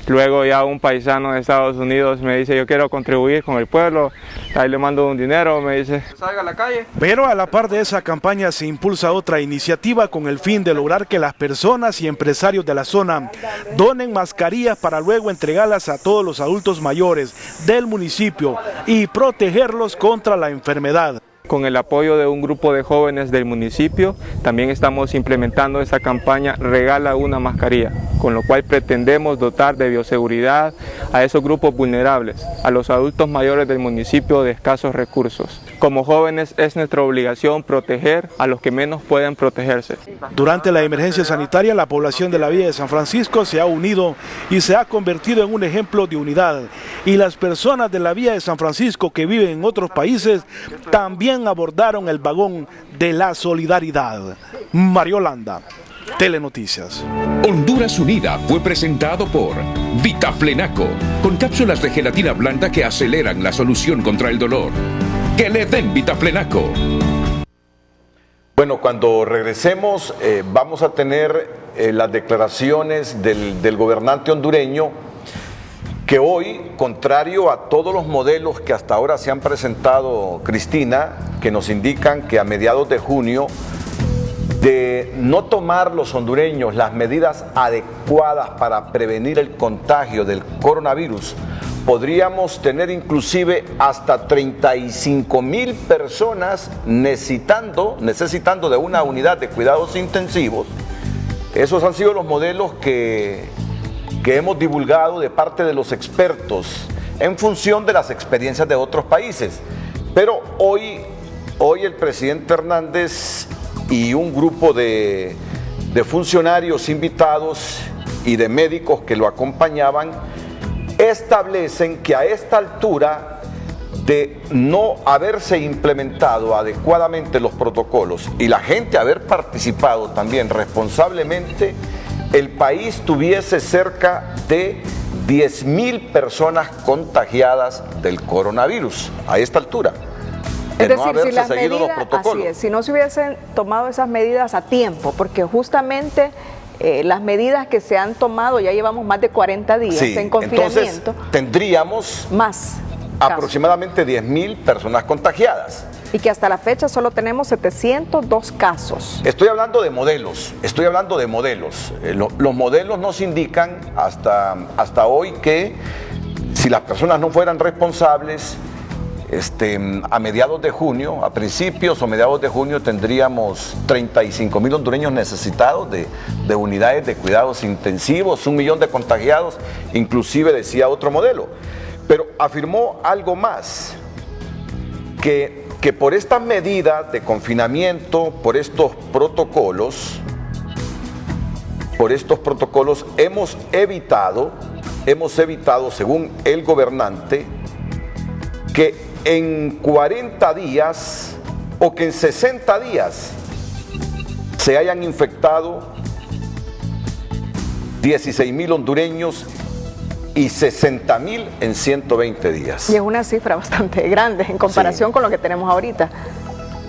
Luego ya un paisano de Estados Unidos me dice: yo quiero contribuir con el pueblo, ahí le mando un dinero, me dice, salga a la calle. Pero a la par de esa campaña se impulsa otra iniciativa con el fin de lograr que las personas y empresarios de la zona donen mascarillas para luego entregarlas a todos los adultos mayores del municipio y protegerlos contra la enfermedad. Con el apoyo de un grupo de jóvenes del municipio, también estamos implementando esta campaña Regala una mascarilla, con lo cual pretendemos dotar de bioseguridad a esos grupos vulnerables, a los adultos mayores del municipio de escasos recursos. Como jóvenes es nuestra obligación proteger a los que menos pueden protegerse. Durante la emergencia sanitaria, la población de la Villa de San Francisco se ha unido y se ha convertido en un ejemplo de unidad. Y las personas de la Villa de San Francisco que viven en otros países también abordaron el vagón de la solidaridad. Mario Landa, Telenoticias. Honduras Unida fue presentado por Vitaflenaco, con cápsulas de gelatina blanda que aceleran la solución contra el dolor. ¡Que le den Vitaflenaco! Bueno, cuando regresemos vamos a tener las declaraciones del gobernante hondureño, que hoy, contrario a todos los modelos que hasta ahora se han presentado, Cristina, que nos indican que a mediados de junio, de no tomar los hondureños las medidas adecuadas para prevenir el contagio del coronavirus, podríamos tener inclusive hasta 35,000 personas necesitando de una unidad de cuidados intensivos. Esos han sido los modelos que hemos divulgado de parte de los expertos en función de las experiencias de otros países. Pero hoy el presidente Hernández y un grupo de funcionarios invitados y de médicos que lo acompañaban establecen que a esta altura de no haberse implementado adecuadamente los protocolos y la gente haber participado también responsablemente, el país tuviese cerca de 10,000 personas contagiadas del coronavirus a esta altura. Es decir, si las medidas, así es, si no se hubiesen tomado esas medidas a tiempo, porque justamente las medidas que se han tomado, ya llevamos más de 40 días en confinamiento. Entonces tendríamos más aproximadamente 10,000 personas contagiadas. Y que hasta la fecha solo tenemos 702 casos. Estoy hablando de modelos. Los modelos nos indican hasta hoy que si las personas no fueran responsables, a mediados de junio, a principios o mediados de junio, tendríamos 35,000 hondureños necesitados de unidades de cuidados intensivos, 1 millón de contagiados, inclusive decía otro modelo. Pero afirmó algo más, que por estas medidas de confinamiento, por estos protocolos hemos evitado, según el gobernante, que en 40 días o que en 60 días se hayan infectado 16,000 hondureños y 60,000 en 120 días. Y es una cifra bastante grande en comparación con lo que tenemos ahorita.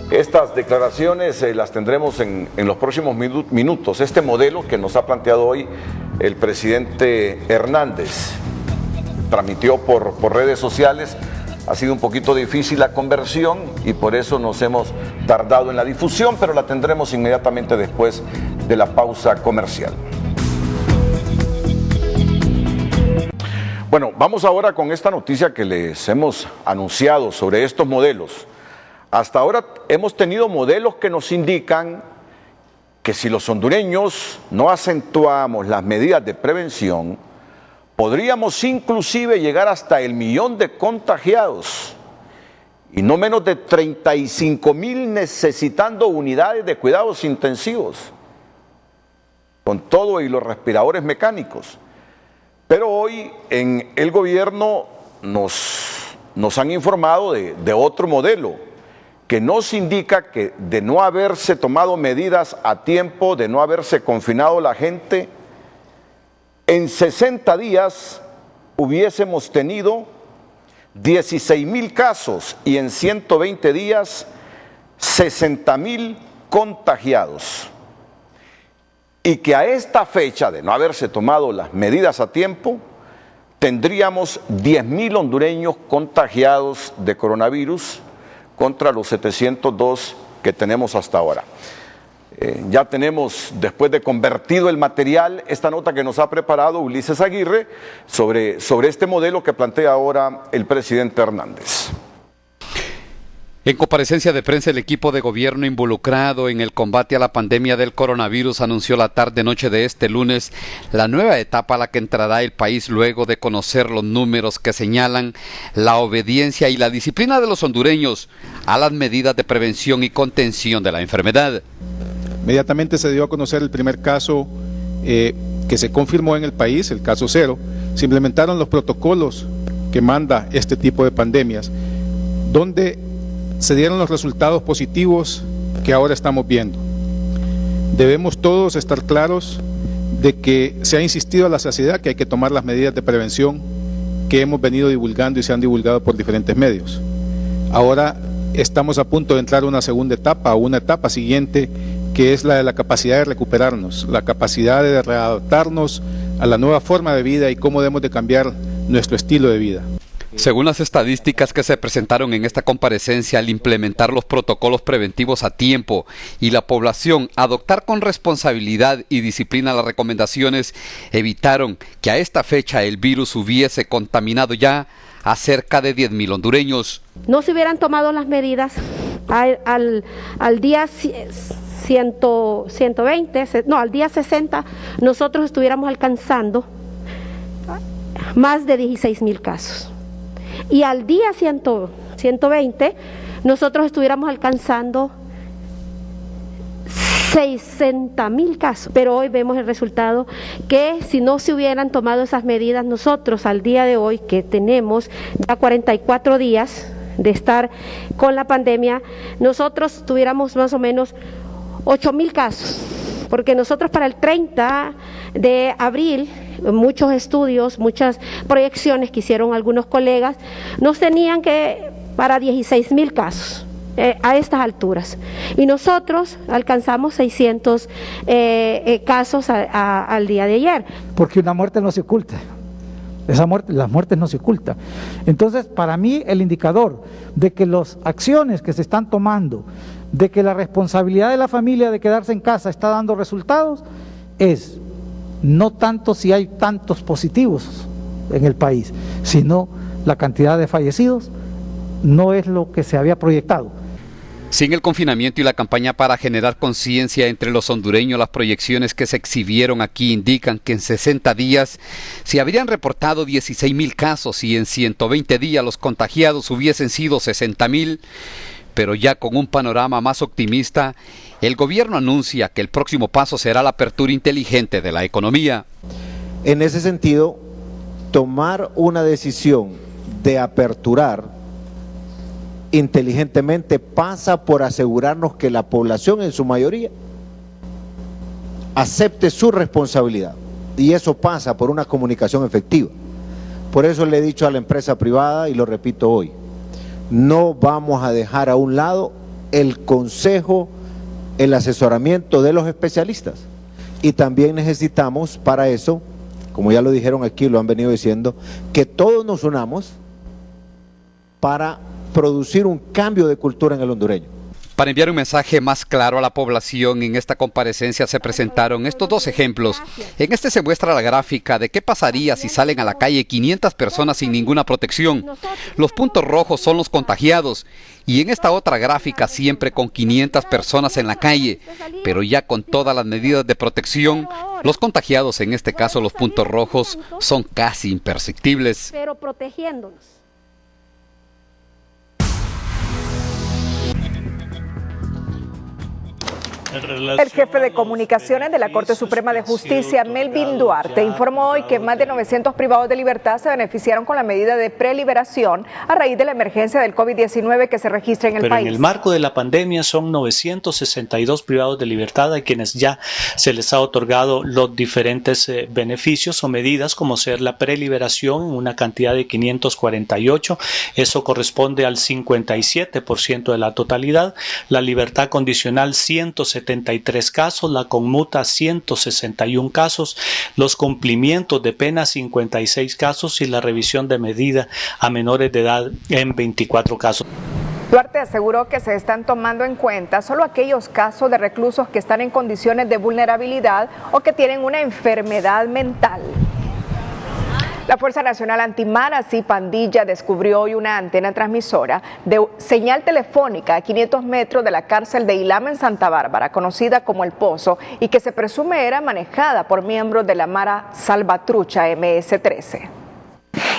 Estas declaraciones las tendremos en los próximos minutos. Este modelo que nos ha planteado hoy el presidente Hernández, transmitió por redes sociales, ha sido un poquito difícil la conversión y por eso nos hemos tardado en la difusión, pero la tendremos inmediatamente después de la pausa comercial. Bueno, vamos ahora con esta noticia que les hemos anunciado sobre estos modelos. Hasta ahora hemos tenido modelos que nos indican que si los hondureños no acentuamos las medidas de prevención, Podríamos inclusive llegar hasta el 1.000.000 de contagiados y no menos de 35.000 necesitando unidades de cuidados intensivos, con todo y los respiradores mecánicos. Pero hoy en el gobierno nos han informado de otro modelo, que nos indica que de no haberse tomado medidas a tiempo, de no haberse confinado la gente, en 60 días hubiésemos tenido 16.000 casos y en 120 días 60.000 contagiados. Y que a esta fecha, de no haberse tomado las medidas a tiempo, tendríamos 10.000 hondureños contagiados de coronavirus contra los 702 que tenemos hasta ahora. Ya tenemos, después de convertido el material, esta nota que nos ha preparado Ulises Aguirre sobre este modelo que plantea ahora el presidente Hernández. En comparecencia de prensa, el equipo de gobierno involucrado en el combate a la pandemia del coronavirus anunció la tarde-noche de este lunes la nueva etapa a la que entrará el país luego de conocer los números que señalan la obediencia y la disciplina de los hondureños a las medidas de prevención y contención de la enfermedad. Inmediatamente se dio a conocer el primer caso que se confirmó en el país, el caso 0. Se implementaron los protocolos que manda este tipo de pandemias, donde se dieron los resultados positivos que ahora estamos viendo. Debemos todos estar claros de que se ha insistido a la saciedad que hay que tomar las medidas de prevención que hemos venido divulgando y se han divulgado por diferentes medios. Ahora estamos a punto de entrar a una segunda etapa, o una etapa siguiente, que es la de la capacidad de recuperarnos, la capacidad de readaptarnos a la nueva forma de vida y cómo debemos de cambiar nuestro estilo de vida. Según las estadísticas que se presentaron en esta comparecencia, al implementar los protocolos preventivos a tiempo y la población adoptar con responsabilidad y disciplina las recomendaciones, evitaron que a esta fecha el virus hubiese contaminado ya a cerca de 10.000 hondureños. No se hubieran tomado las medidas al día 120, no, al día 60, nosotros estuviéramos alcanzando más de 16.000 casos. Y al día 120, nosotros estuviéramos alcanzando 60.000 casos. Pero hoy vemos el resultado que si no se hubieran tomado esas medidas, nosotros al día de hoy, que tenemos ya 44 días de estar con la pandemia, nosotros tuviéramos más o menos 8.000 casos. Porque nosotros para el 30 de abril, muchos estudios, muchas proyecciones que hicieron algunos colegas, nos tenían que para 16.000 casos a estas alturas. Y nosotros alcanzamos 600 casos al día de ayer. Porque una muerte no se oculta. Las muertes no se ocultan. Entonces, para mí, el indicador de que las acciones que se están tomando, de que la responsabilidad de la familia de quedarse en casa está dando resultados, es no tanto si hay tantos positivos en el país, sino la cantidad de fallecidos no es lo que se había proyectado. Sin el confinamiento y la campaña para generar conciencia entre los hondureños, las proyecciones que se exhibieron aquí indican que en 60 días se habrían reportado 16.000 casos y en 120 días los contagiados hubiesen sido 60.000. Pero ya con un panorama más optimista, el gobierno anuncia que el próximo paso será la apertura inteligente de la economía. En ese sentido, tomar una decisión de aperturar inteligentemente pasa por asegurarnos que la población en su mayoría acepte su responsabilidad, y eso pasa por una comunicación efectiva. Por eso le he dicho a la empresa privada y lo repito hoy: no vamos a dejar a un lado el consejo, el asesoramiento de los especialistas, y también necesitamos para eso, como ya lo dijeron aquí, lo han venido diciendo, que todos nos unamos para producir un cambio de cultura en el hondureño. Para enviar un mensaje más claro a la población, en esta comparecencia se presentaron estos dos ejemplos. En este se muestra la gráfica de qué pasaría si salen a la calle 500 personas sin ninguna protección. Los puntos rojos son los contagiados y en esta otra gráfica siempre con 500 personas en la calle, pero ya con todas las medidas de protección, los contagiados, en este caso los puntos rojos, son casi imperceptibles. Pero protegiéndonos. El jefe de comunicaciones de la Corte Suprema de Justicia, Melvin Duarte, informó hoy que más de 900 privados de libertad se beneficiaron con la medida de preliberación a raíz de la emergencia del COVID-19 que se registra en el país. Pero en el marco de la pandemia son 962 privados de libertad a quienes ya se les ha otorgado los diferentes beneficios o medidas, como ser la preliberación en una cantidad de 548, eso corresponde al 57% de la totalidad, la libertad condicional 173 casos, la conmuta 161 casos, los cumplimientos de pena 56 casos y la revisión de medida a menores de edad en 24 casos. Duarte aseguró que se están tomando en cuenta solo aquellos casos de reclusos que están en condiciones de vulnerabilidad o que tienen una enfermedad mental. La Fuerza Nacional Antimaras y Pandilla descubrió hoy una antena transmisora de señal telefónica a 500 metros de la cárcel de Ilama en Santa Bárbara, conocida como El Pozo, y que se presume era manejada por miembros de la Mara Salvatrucha MS-13.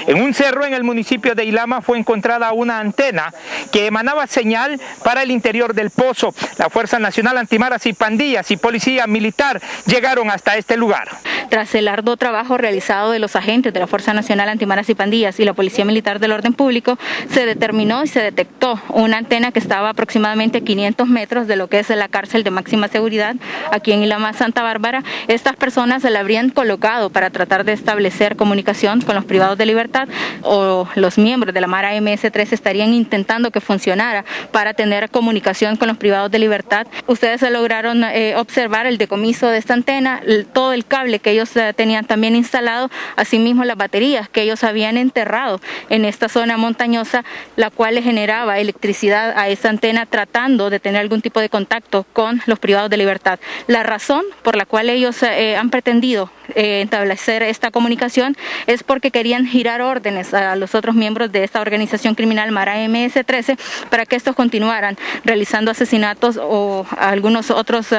En un cerro en el municipio de Ilama fue encontrada una antena que emanaba señal para el interior del pozo. La Fuerza Nacional Antimaras y Pandillas y Policía Militar llegaron hasta este lugar. Tras el arduo trabajo realizado de los agentes de la Fuerza Nacional Antimaras y Pandillas y la Policía Militar del Orden Público, se determinó y se detectó una antena que estaba aproximadamente 500 metros de lo que es la cárcel de máxima seguridad aquí en Ilama, Santa Bárbara. Estas personas se la habrían colocado para tratar de establecer comunicación con los privados de libertad, o los miembros de la Mara MS-13 estarían intentando que funcionara para tener comunicación con los privados de libertad. Ustedes lograron observar el decomiso de esta antena, todo el cable que ellos tenían también instalado, asimismo las baterías que ellos habían enterrado en esta zona montañosa, la cual le generaba electricidad a esta antena tratando de tener algún tipo de contacto con los privados de libertad. La razón por la cual ellos han pretendido establecer esta comunicación es porque querían girar órdenes a los otros miembros de esta organización criminal Mara MS-13 para que estos continuaran realizando asesinatos o algunas otras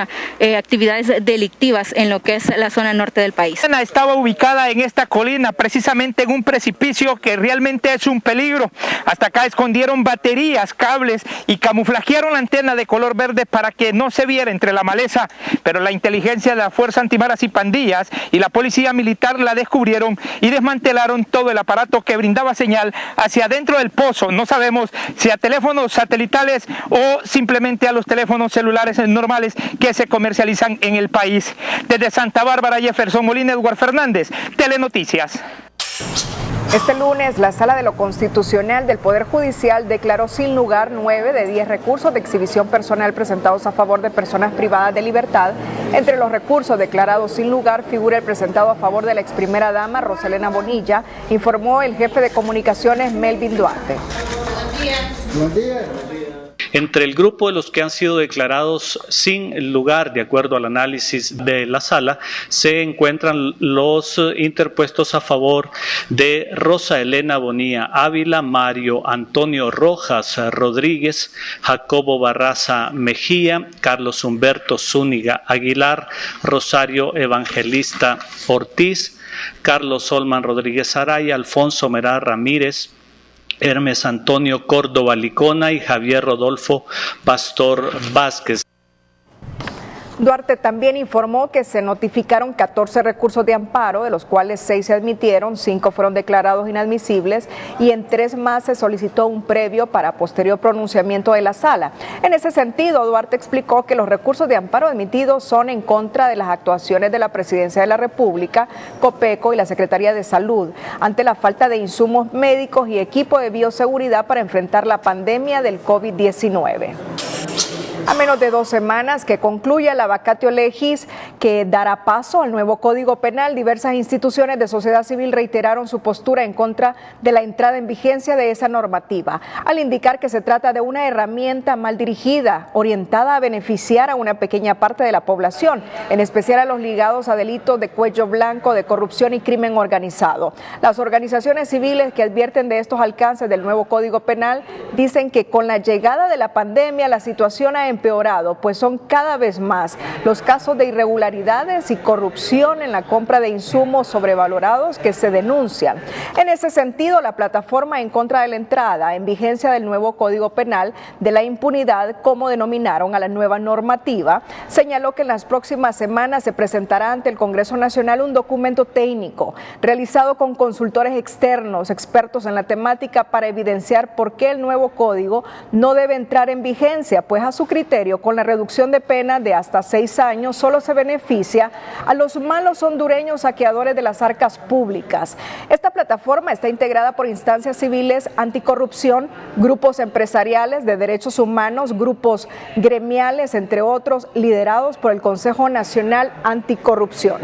actividades delictivas en lo que es la zona norte del país. Estaba ubicada en esta colina, precisamente en un precipicio que realmente es un peligro. Hasta acá escondieron baterías, cables y camuflajearon la antena de color verde para que no se viera entre la maleza, pero la inteligencia de la Fuerza Antimaras y Pandillas y la Policía Militar la descubrieron y desmantelaron todo el aparato que brindaba señal hacia adentro del pozo. No sabemos si a teléfonos satelitales o simplemente a los teléfonos celulares normales que se comercializan en el país. Desde Santa Bárbara, Jefferson Molina, Edward Fernández, Telenoticias. Este lunes, la Sala de lo Constitucional del Poder Judicial declaró sin lugar 9 de 10 recursos de exhibición personal presentados a favor de personas privadas de libertad. Entre los recursos declarados sin lugar figura el presentado a favor de la ex primera dama Rosalena Bonilla, informó el jefe de comunicaciones Melvin Duarte. Buenos días. Entre el grupo de los que han sido declarados sin lugar, de acuerdo al análisis de la sala, se encuentran los interpuestos a favor de Rosa Elena Bonilla Ávila, Mario Antonio Rojas Rodríguez, Jacobo Barraza Mejía, Carlos Humberto Zúñiga Aguilar, Rosario Evangelista Ortiz, Carlos Solman Rodríguez Araya, Alfonso Merá Ramírez, Hermes Antonio Córdoba Licona y Javier Rodolfo Pastor Vázquez. Duarte también informó que se notificaron 14 recursos de amparo, de los cuales 6 se admitieron, 5 fueron declarados inadmisibles y en 3 más se solicitó un previo para posterior pronunciamiento de la sala. En ese sentido, Duarte explicó que los recursos de amparo admitidos son en contra de las actuaciones de la Presidencia de la República, COPECO y la Secretaría de Salud, ante la falta de insumos médicos y equipo de bioseguridad para enfrentar la pandemia del COVID-19. A menos de 2 semanas que concluya la vacatio legis que dará paso al nuevo Código Penal, diversas instituciones de sociedad civil reiteraron su postura en contra de la entrada en vigencia de esa normativa, al indicar que se trata de una herramienta mal dirigida, orientada a beneficiar a una pequeña parte de la población, en especial a los ligados a delitos de cuello blanco, de corrupción y crimen organizado. Las organizaciones civiles que advierten de estos alcances del nuevo Código Penal dicen que con la llegada de la pandemia la situación ha empeorado, pues son cada vez más los casos de irregularidades y corrupción en la compra de insumos sobrevalorados que se denuncian. En ese sentido, la plataforma en contra de la entrada en vigencia del nuevo Código Penal de la impunidad, como denominaron a la nueva normativa, señaló que en las próximas semanas se presentará ante el Congreso Nacional un documento técnico realizado con consultores externos, expertos en la temática, para evidenciar por qué el nuevo código no debe entrar en vigencia, pues a su criterio, con la reducción de pena de hasta 6 años, solo se beneficia a los malos hondureños saqueadores de las arcas públicas. Esta plataforma está integrada por instancias civiles anticorrupción, grupos empresariales de derechos humanos, grupos gremiales, entre otros, liderados por el Consejo Nacional Anticorrupción.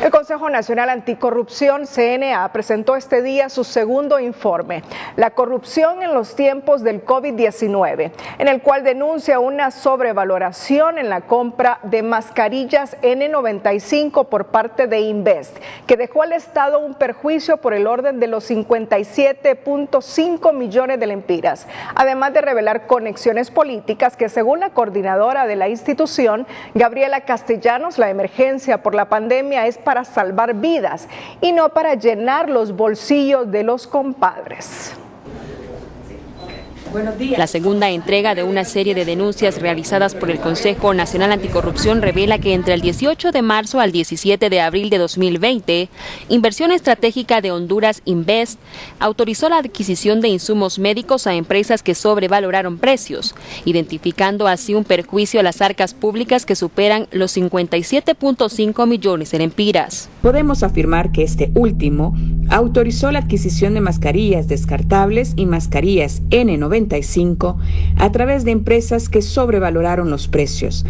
El Consejo Nacional Anticorrupción, CNA, presentó este día su segundo informe, La corrupción en los tiempos del COVID-19, en el cual denuncia una sobrevaloración en la compra de mascarillas N95 por parte de Invest, que dejó al Estado un perjuicio por el orden de los 57.5 millones de lempiras, además de revelar conexiones políticas que, según la coordinadora de la institución, Gabriela Castellanos, la emergencia por la pandemia es para salvar vidas y no para llenar los bolsillos de los compadres. La segunda entrega de una serie de denuncias realizadas por el Consejo Nacional Anticorrupción revela que entre el 18 de marzo al 17 de abril de 2020, Inversión Estratégica de Honduras Invest autorizó la adquisición de insumos médicos a empresas que sobrevaloraron precios, identificando así un perjuicio a las arcas públicas que superan los 57.5 millones de lempiras. Podemos afirmar que este último autorizó la adquisición de mascarillas descartables y mascarillas N95 a través de empresas que sobrevaloraron los precios.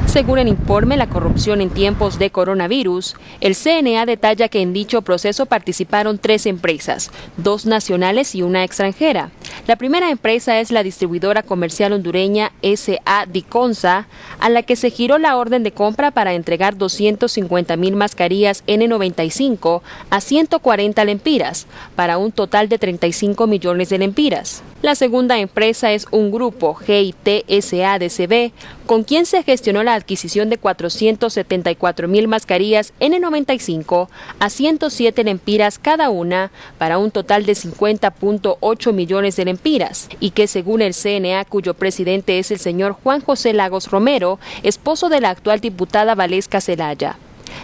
Según el informe La corrupción en tiempos de coronavirus, el CNA detalla que en dicho proceso participaron 3 empresas, 2 nacionales y una extranjera. La primera empresa es la distribuidora comercial hondureña S.A. Diconsa, a la que se giró la orden de compra para entregar 250,000 mascarillas N95 a 140 lempiras, para un total de 35 millones de lempiras. La segunda empresa es un grupo, GIT SADCB, con quien se gestionó la adquisición de 474,000 mascarillas N95 a 107 lempiras cada una, para un total de 50.8 millones de lempiras, y que según el CNA, cuyo presidente es el señor Juan José Lagos Romero, esposo de la actual diputada Valesca Zelaya.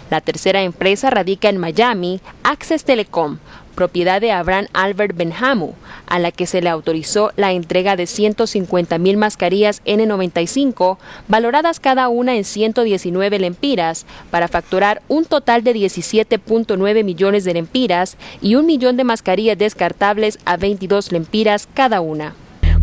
La tercera empresa radica en Miami, Access Telecom, propiedad de Abraham Albert Benhamu, a la que se le autorizó la entrega de 150,000 mascarillas N95, valoradas cada una en 119 lempiras, para facturar un total de 17.9 millones de lempiras y 1 millón de mascarillas descartables a 22 lempiras cada una.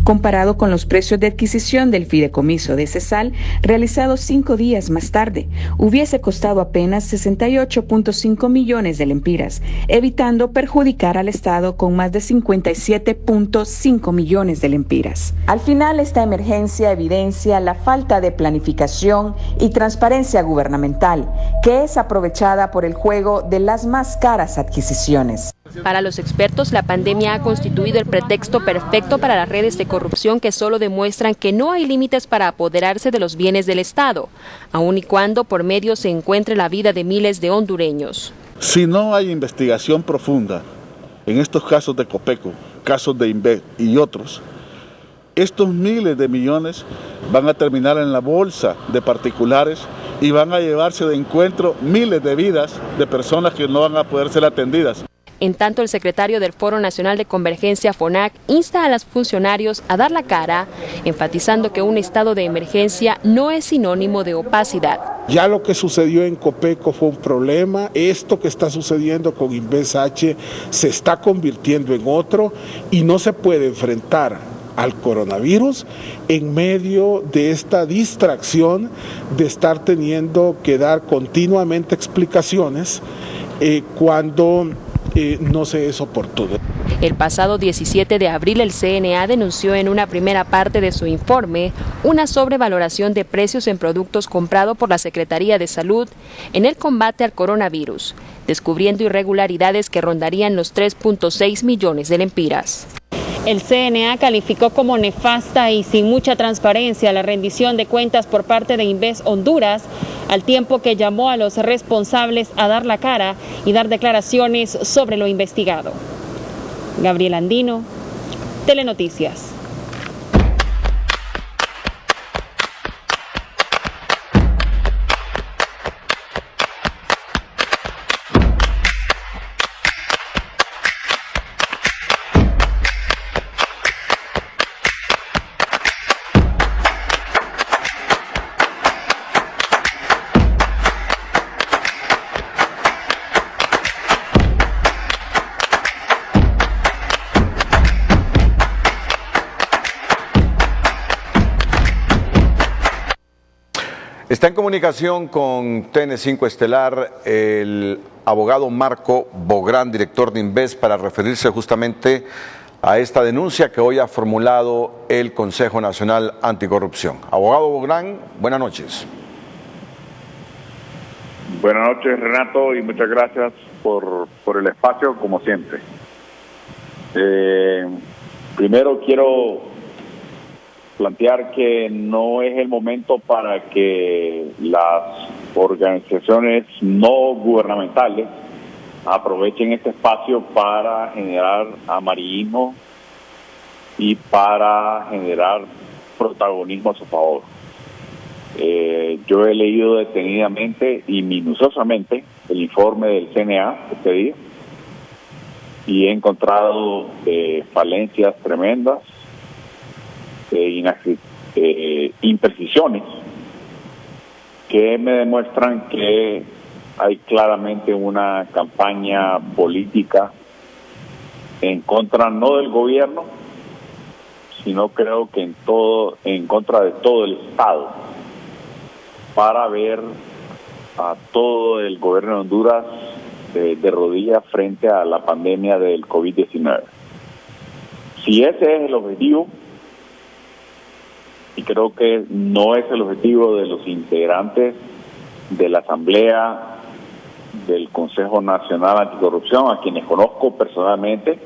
Comparado con los precios de adquisición del fideicomiso de CESAL, realizados 5 días más tarde, hubiese costado apenas 68.5 millones de lempiras, evitando perjudicar al Estado con más de 57.5 millones de lempiras. Al final, esta emergencia evidencia la falta de planificación y transparencia gubernamental, que es aprovechada por el juego de las más caras adquisiciones. Para los expertos, la pandemia ha constituido el pretexto perfecto para las redes de corrupción que solo demuestran que no hay límites para apoderarse de los bienes del Estado, aun y cuando por medio se encuentre la vida de miles de hondureños. Si no hay investigación profunda en estos casos de Copeco, casos de Invest y otros, estos miles de millones van a terminar en la bolsa de particulares y van a llevarse de encuentro miles de vidas de personas que no van a poder ser atendidas. En tanto, el secretario del Foro Nacional de Convergencia, FONAC, insta a los funcionarios a dar la cara, enfatizando que un estado de emergencia no es sinónimo de opacidad. Ya lo que sucedió en Copeco fue un problema, esto que está sucediendo con Invest H se está convirtiendo en otro y no se puede enfrentar al coronavirus en medio de esta distracción de estar teniendo que dar continuamente explicaciones cuando no se es oportuno. El pasado 17 de abril el CNA denunció en una primera parte de su informe una sobrevaloración de precios en productos comprados por la Secretaría de Salud en el combate al coronavirus, descubriendo irregularidades que rondarían los 3.6 millones de lempiras. El CNA calificó como nefasta y sin mucha transparencia la rendición de cuentas por parte de Inves Honduras, al tiempo que llamó a los responsables a dar la cara y dar declaraciones sobre lo investigado. Gabriela Andino, Telenoticias. Está en comunicación con TN5 Estelar el abogado Marco Bográn, director de Inves, para referirse justamente a esta denuncia que hoy ha formulado el Consejo Nacional Anticorrupción. Abogado Bográn, buenas noches. Buenas noches, Renato, y muchas gracias por el espacio, como siempre. Primero quiero plantear que no es el momento para que las organizaciones no gubernamentales aprovechen este espacio para generar amarillismo y para generar protagonismo a su favor. Yo he leído detenidamente y minuciosamente el informe del CNA este día y he encontrado falencias tremendas, imprecisiones que me demuestran que hay claramente una campaña política en contra no del gobierno, sino creo que en contra de todo el Estado, para ver a todo el gobierno de Honduras de rodillas frente a la pandemia del COVID-19. Si ese es el objetivo, y creo que no es el objetivo de los integrantes de la Asamblea del Consejo Nacional Anticorrupción, a quienes conozco personalmente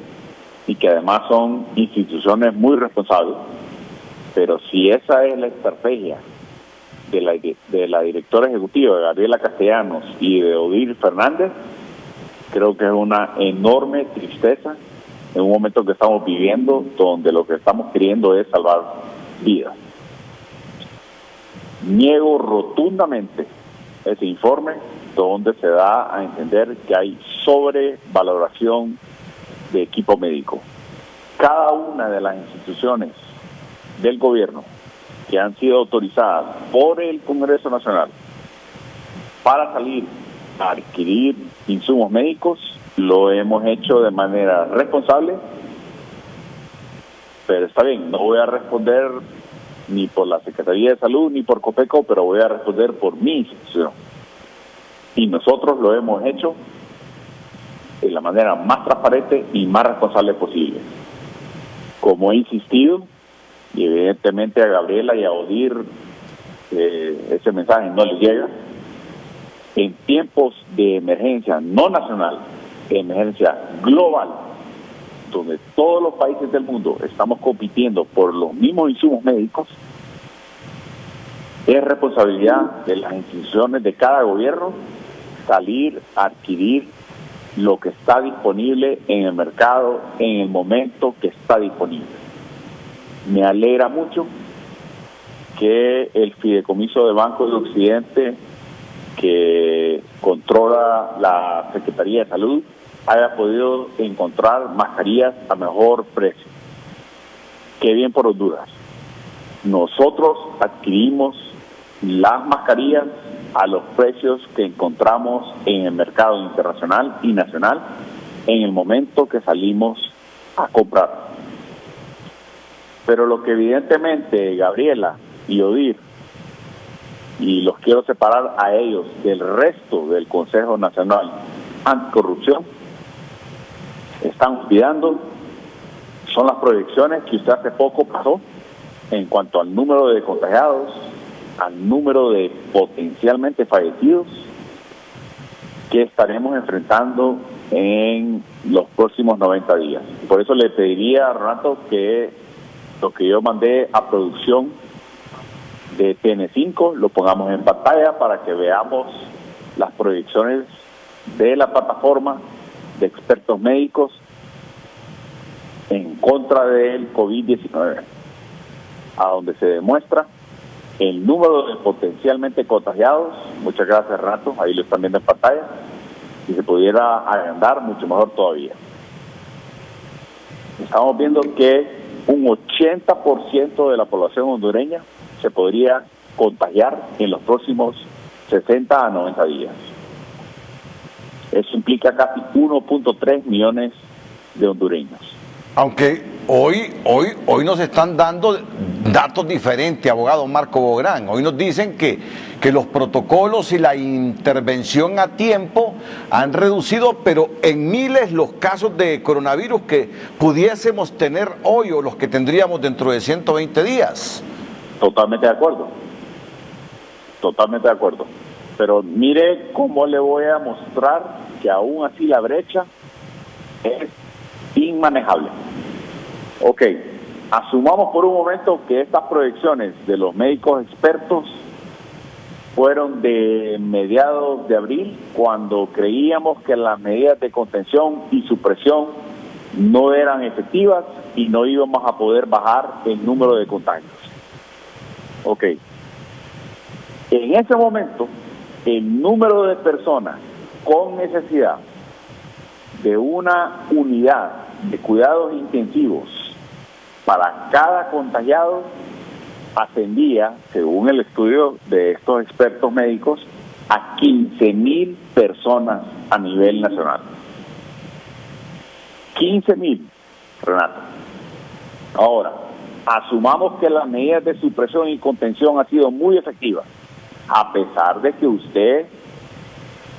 y que además son instituciones muy responsables, pero si esa es la estrategia de la directora ejecutiva, de Gabriela Castellanos, y de Odile Fernández, creo que es una enorme tristeza en un momento que estamos viviendo donde lo que estamos queriendo es salvar vidas. Niego rotundamente ese informe donde se da a entender que hay sobrevaloración de equipo médico. Cada una de las instituciones del gobierno que han sido autorizadas por el Congreso Nacional para salir a adquirir insumos médicos, lo hemos hecho de manera responsable, pero está bien, no voy a responder ni por la Secretaría de Salud ni por COPECO, pero voy a responder por mi institución. Y nosotros lo hemos hecho de la manera más transparente y más responsable posible. Como he insistido, y evidentemente a Gabriela y a Odir ese mensaje no les llega, en tiempos de emergencia no nacional, de emergencia global, donde todos los países del mundo estamos compitiendo por los mismos insumos médicos, es responsabilidad de las instituciones de cada gobierno salir a adquirir lo que está disponible en el mercado en el momento que está disponible. Me alegra mucho que el Fideicomiso de Banco de Occidente, que controla la Secretaría de Salud, haya podido encontrar mascarillas a mejor precio. Qué bien por Honduras. Nosotros adquirimos las mascarillas a los precios que encontramos en el mercado internacional y nacional en el momento que salimos a comprar. Pero lo que evidentemente Gabriela y Odir, y los quiero separar a ellos del resto del Consejo Nacional Anticorrupción, están olvidando son las proyecciones que usted hace poco pasó en cuanto al número de contagiados, al número de potencialmente fallecidos que estaremos enfrentando en los próximos 90 días. Por eso le pediría a Renato que lo que yo mandé a producción de TN5 lo pongamos en pantalla para que veamos las proyecciones de la plataforma de expertos médicos en contra del COVID-19, a donde se demuestra el número de potencialmente contagiados. Muchas gracias, Renato, ahí lo están viendo en pantalla. Si se pudiera agrandar, mucho mejor todavía. Estamos viendo que un 80% de la población hondureña se podría contagiar en los próximos 60 a 90 días. Eso implica casi 1.3 millones de hondureños. Aunque hoy nos están dando datos diferentes, abogado Marco Bográn. Hoy nos dicen que los protocolos y la intervención a tiempo han reducido, pero en miles, los casos de coronavirus que pudiésemos tener hoy o los que tendríamos dentro de 120 días. Totalmente de acuerdo. Totalmente de acuerdo. Pero mire cómo le voy a mostrar que aún así la brecha es inmanejable. Ok, asumamos por un momento que estas proyecciones de los médicos expertos fueron de mediados de abril, cuando creíamos que las medidas de contención y supresión no eran efectivas y no íbamos a poder bajar el número de contagios. Ok, en ese momento el número de personas con necesidad de una unidad de cuidados intensivos para cada contagiado ascendía, según el estudio de estos expertos médicos, a 15,000 personas a nivel nacional. 15,000, Renato. Ahora, asumamos que las medidas de supresión y contención han sido muy efectivas, a pesar de que usted,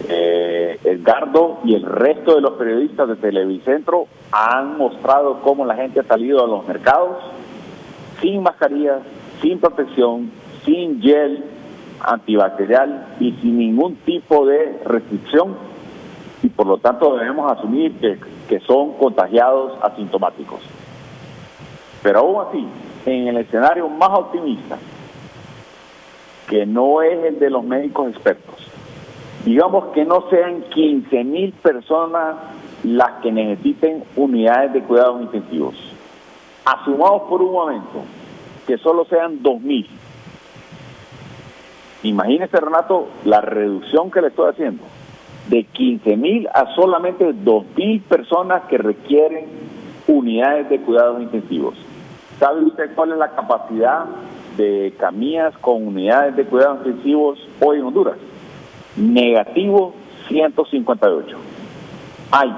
Edgardo y el resto de los periodistas de Televicentro han mostrado cómo la gente ha salido a los mercados sin mascarillas, sin protección, sin gel antibacterial y sin ningún tipo de restricción, y por lo tanto debemos asumir que son contagiados asintomáticos. Pero aún así, en el escenario más optimista, que no es el de los médicos expertos, digamos que no sean 15,000 personas las que necesiten unidades de cuidados intensivos. Asumamos por un momento que solo sean 2,000. Imagínese, Renato, la reducción que le estoy haciendo, de 15,000 a solamente 2,000 personas que requieren unidades de cuidados intensivos. ¿Sabe usted cuál es la capacidad de camillas con unidades de cuidados intensivos hoy en Honduras? Negativo 158. Hay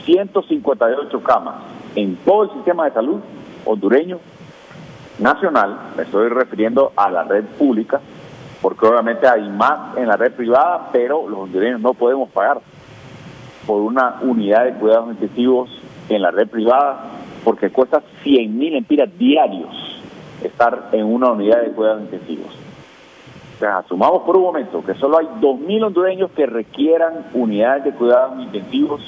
158 camas en todo el sistema de salud hondureño nacional. Me estoy refiriendo a la red pública, porque obviamente hay más en la red privada, pero los hondureños no podemos pagar por una unidad de cuidados intensivos en la red privada, porque cuesta 100,000 lempiras diarios estar en una unidad de cuidados intensivos. O sea, asumamos por un momento que solo hay 2,000 hondureños que requieran unidades de cuidados intensivos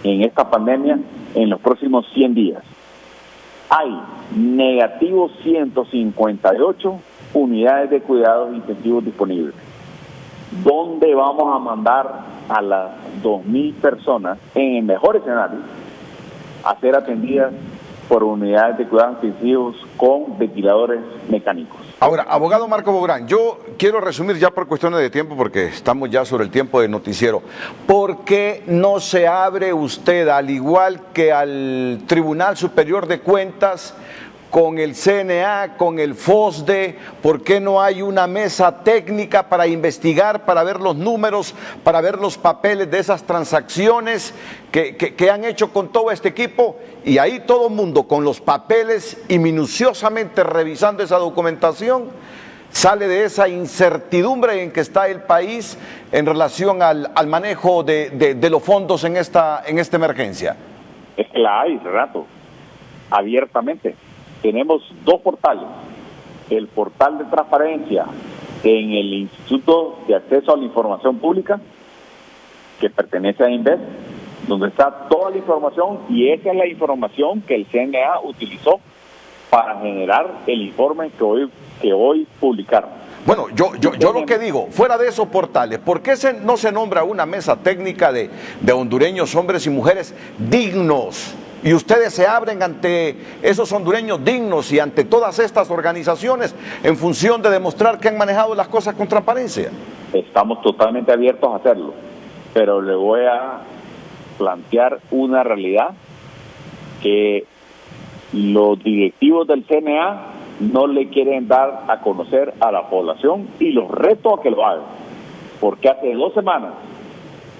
en esta pandemia en los próximos 100 días. Hay negativo 158 unidades de cuidados intensivos disponibles. ¿Dónde vamos a mandar a las 2,000 personas, en el mejor escenario, a ser atendidas por unidades de cuidados intensivos con ventiladores mecánicos? Ahora, abogado Marco Bográn, yo quiero resumir ya por cuestiones de tiempo, porque estamos ya sobre el tiempo del noticiero. ¿Por qué no se abre usted, al igual que al Tribunal Superior de Cuentas, con el CNA, con el FOSDE? ¿Por qué no hay una mesa técnica para investigar, para ver los números, para ver los papeles de esas transacciones que han hecho con todo este equipo? Y ahí todo el mundo con los papeles y minuciosamente revisando esa documentación, sale de esa incertidumbre en que está el país en relación al manejo de los fondos en esta emergencia. Es que la hay, Renato, abiertamente. Tenemos dos portales. El portal de transparencia en el Instituto de Acceso a la Información Pública, que pertenece a INVES, donde está toda la información, y esa es la información que el CNA utilizó para generar el informe que hoy publicaron. Bueno, yo lo que digo, fuera de esos portales, ¿por qué no se nombra una mesa técnica de hondureños, hombres y mujeres dignos? Y ustedes se abren ante esos hondureños dignos y ante todas estas organizaciones en función de demostrar que han manejado las cosas con transparencia. Estamos totalmente abiertos a hacerlo, pero le voy a plantear una realidad que los directivos del CNA no le quieren dar a conocer a la población, y los reto a que lo hagan, porque hace 2 semanas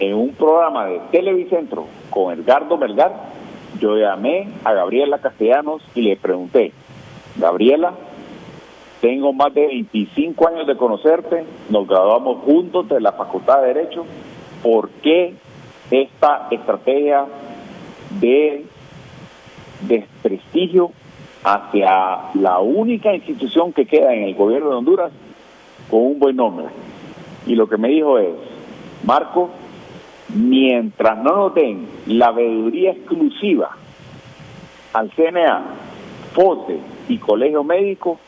en un programa de Televicentro con Edgardo Melgar, yo llamé a Gabriela Castellanos y le pregunté: Gabriela, tengo más de 25 años de conocerte, nos graduamos juntos de la Facultad de Derecho, ¿por qué esta estrategia de desprestigio hacia la única institución que queda en el gobierno de Honduras con un buen nombre? Y lo que me dijo es: Marco, mientras no nos den la veeduría exclusiva al CNA, FOSDE y Colegio Médico,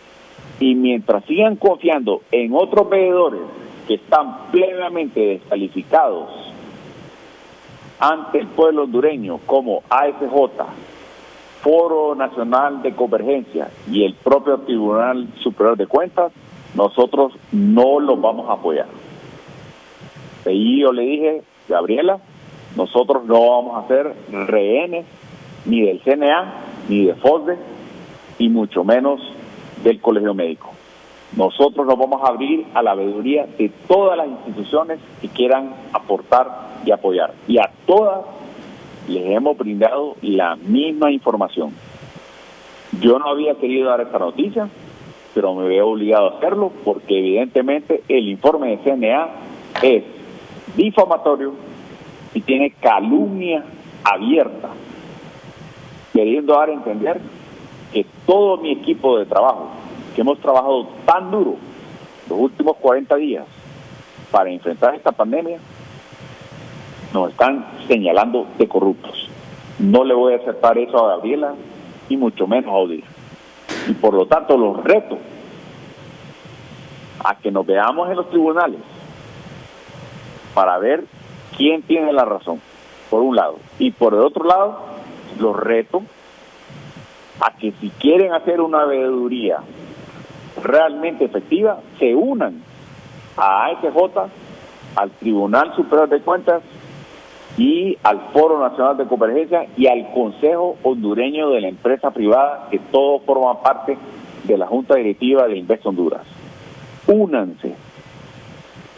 y mientras sigan confiando en otros veedores que están plenamente descalificados ante el pueblo hondureño, como ASJ, Foro Nacional de Convergencia y el propio Tribunal Superior de Cuentas, nosotros no los vamos a apoyar. Y yo le dije: Gabriela, nosotros no vamos a ser rehenes ni del CNA, ni de FOSDE, y mucho menos del Colegio Médico. Nosotros nos vamos a abrir a la veeduría de todas las instituciones que quieran aportar y apoyar. Y a todas les hemos brindado la misma información. Yo no había querido dar esta noticia, pero me veo obligado a hacerlo porque evidentemente el informe de CNA es difamatorio y tiene calumnia abierta, queriendo dar a entender que todo mi equipo de trabajo, que hemos trabajado tan duro los últimos 40 días para enfrentar esta pandemia, nos están señalando de corruptos. No le voy a aceptar eso a Gabriela y mucho menos a Odile. Y por lo tanto los reto a que nos veamos en los tribunales para ver quién tiene la razón, por un lado. Y por el otro lado, los reto a que si quieren hacer una veeduría realmente efectiva, se unan a ASJ, al Tribunal Superior de Cuentas y al Foro Nacional de Convergencia y al Consejo Hondureño de la Empresa Privada, que todos forman parte de la Junta Directiva de Invest Honduras. Únanse,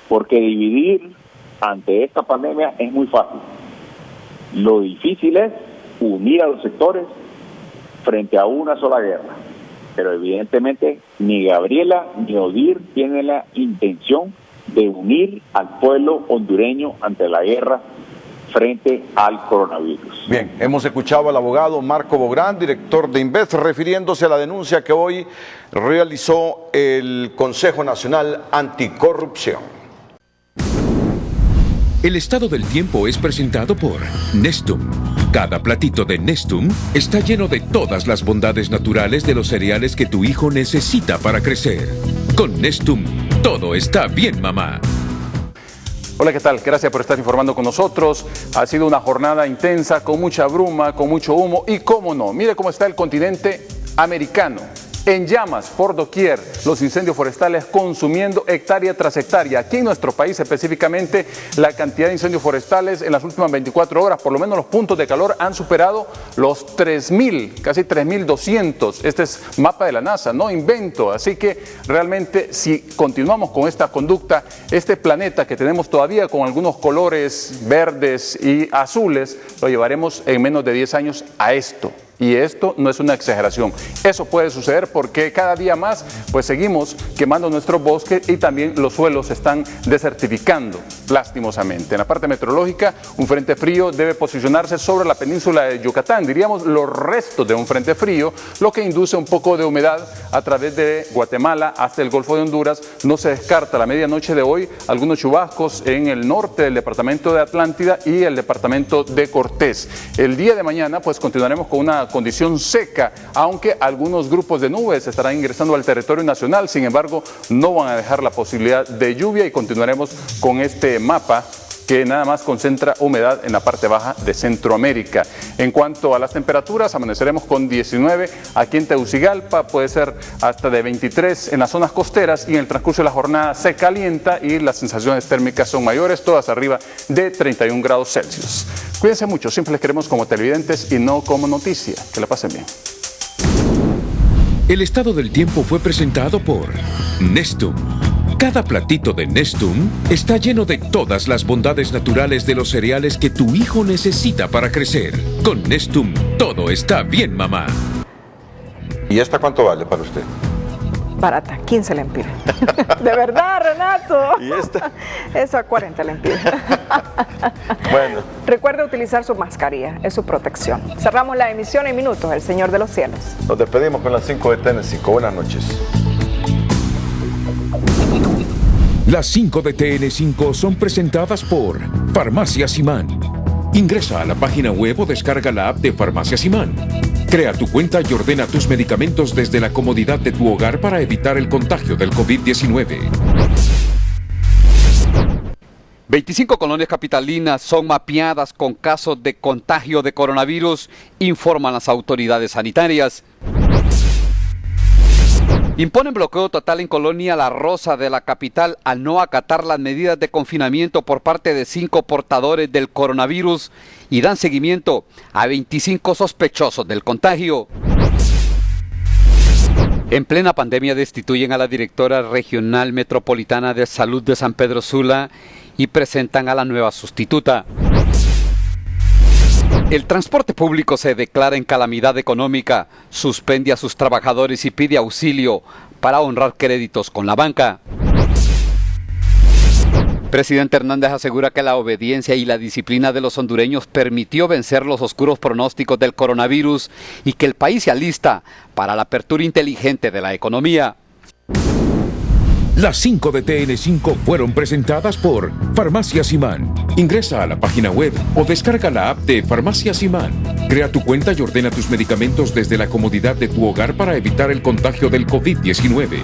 porque dividir ante esta pandemia es muy fácil. Lo difícil es unir a los sectores frente a una sola guerra. Pero evidentemente ni Gabriela ni Odir tienen la intención de unir al pueblo hondureño ante la guerra frente al coronavirus. Bien, hemos escuchado al abogado Marco Bográn, director de Invest, refiriéndose a la denuncia que hoy realizó el Consejo Nacional Anticorrupción. El estado del tiempo es presentado por Nestum. Cada platito de Nestum está lleno de todas las bondades naturales de los cereales que tu hijo necesita para crecer. Con Nestum, todo está bien, mamá. Hola, ¿qué tal? Gracias por estar informando con nosotros. Ha sido una jornada intensa, con mucha bruma, con mucho humo y, cómo no, mire cómo está el continente americano. en llamas por doquier, los incendios forestales consumiendo hectárea tras hectárea. Aquí en nuestro país específicamente, la cantidad de incendios forestales en las últimas 24 horas, por lo menos los puntos de calor han superado los 3.000, casi 3.200. Este es mapa de la NASA, no invento. Así que realmente si continuamos con esta conducta, este planeta que tenemos todavía con algunos colores verdes y azules, lo llevaremos en menos de 10 años a esto. Y esto no es una exageración. Eso puede suceder porque cada día más pues seguimos quemando nuestros bosques y también los suelos se están desertificando, lastimosamente. En la parte meteorológica, un frente frío debe posicionarse sobre la península de Yucatán, diríamos los restos de un frente frío, lo que induce un poco de humedad a través de Guatemala hasta el Golfo de Honduras. No se descarta a la medianoche de hoy algunos chubascos en el norte del departamento de Atlántida y el departamento de Cortés. El día de mañana pues continuaremos con una condición seca, aunque algunos grupos de nubes estarán ingresando al territorio nacional. Sin embargo, no van a dejar la posibilidad de lluvia y continuaremos con este mapa que nada más concentra humedad en la parte baja de Centroamérica. En cuanto a las temperaturas, amaneceremos con 19 aquí en Tegucigalpa, puede ser hasta de 23 en las zonas costeras y en el transcurso de la jornada se calienta y las sensaciones térmicas son mayores, todas arriba de 31 grados Celsius. Cuídense mucho, siempre les queremos como televidentes y no como noticia. Que la pasen bien. El estado del tiempo fue presentado por Nestum. Cada platito de Nestum está lleno de todas las bondades naturales de los cereales que tu hijo necesita para crecer. Con Nestum, todo está bien, mamá. ¿Y esta cuánto vale para usted? Barata, 15 lempiras. De verdad, Renato. ¿Y esta? Esa 40 lempiras. Bueno. Recuerde utilizar su mascarilla, es su protección. Cerramos la emisión en minutos, El Señor de los Cielos. Nos despedimos con las 5 de TN5. Buenas noches. Las 5 de TN5 son presentadas por Farmacia Simán. Ingresa a la página web o descarga la app de Farmacia Simán. Crea tu cuenta y ordena tus medicamentos desde la comodidad de tu hogar para evitar el contagio del COVID-19. 25 colonias capitalinas son mapeadas con casos de contagio de coronavirus, informan las autoridades sanitarias. Imponen bloqueo total en Colonia La Rosa de la capital al no acatar las medidas de confinamiento por parte de 5 portadores del coronavirus y dan seguimiento a 25 sospechosos del contagio. En plena pandemia destituyen a la directora regional metropolitana de salud de San Pedro Sula y presentan a la nueva sustituta. El transporte público se declara en calamidad económica, suspende a sus trabajadores y pide auxilio para honrar créditos con la banca. Presidente Hernández asegura que la obediencia y la disciplina de los hondureños permitió vencer los oscuros pronósticos del coronavirus y que el país se alista para la apertura inteligente de la economía. Las 5 de TN5 fueron presentadas por Farmacia Simán. Ingresa a la página web o descarga la app de Farmacia Simán. Crea tu cuenta y ordena tus medicamentos desde la comodidad de tu hogar para evitar el contagio del COVID-19.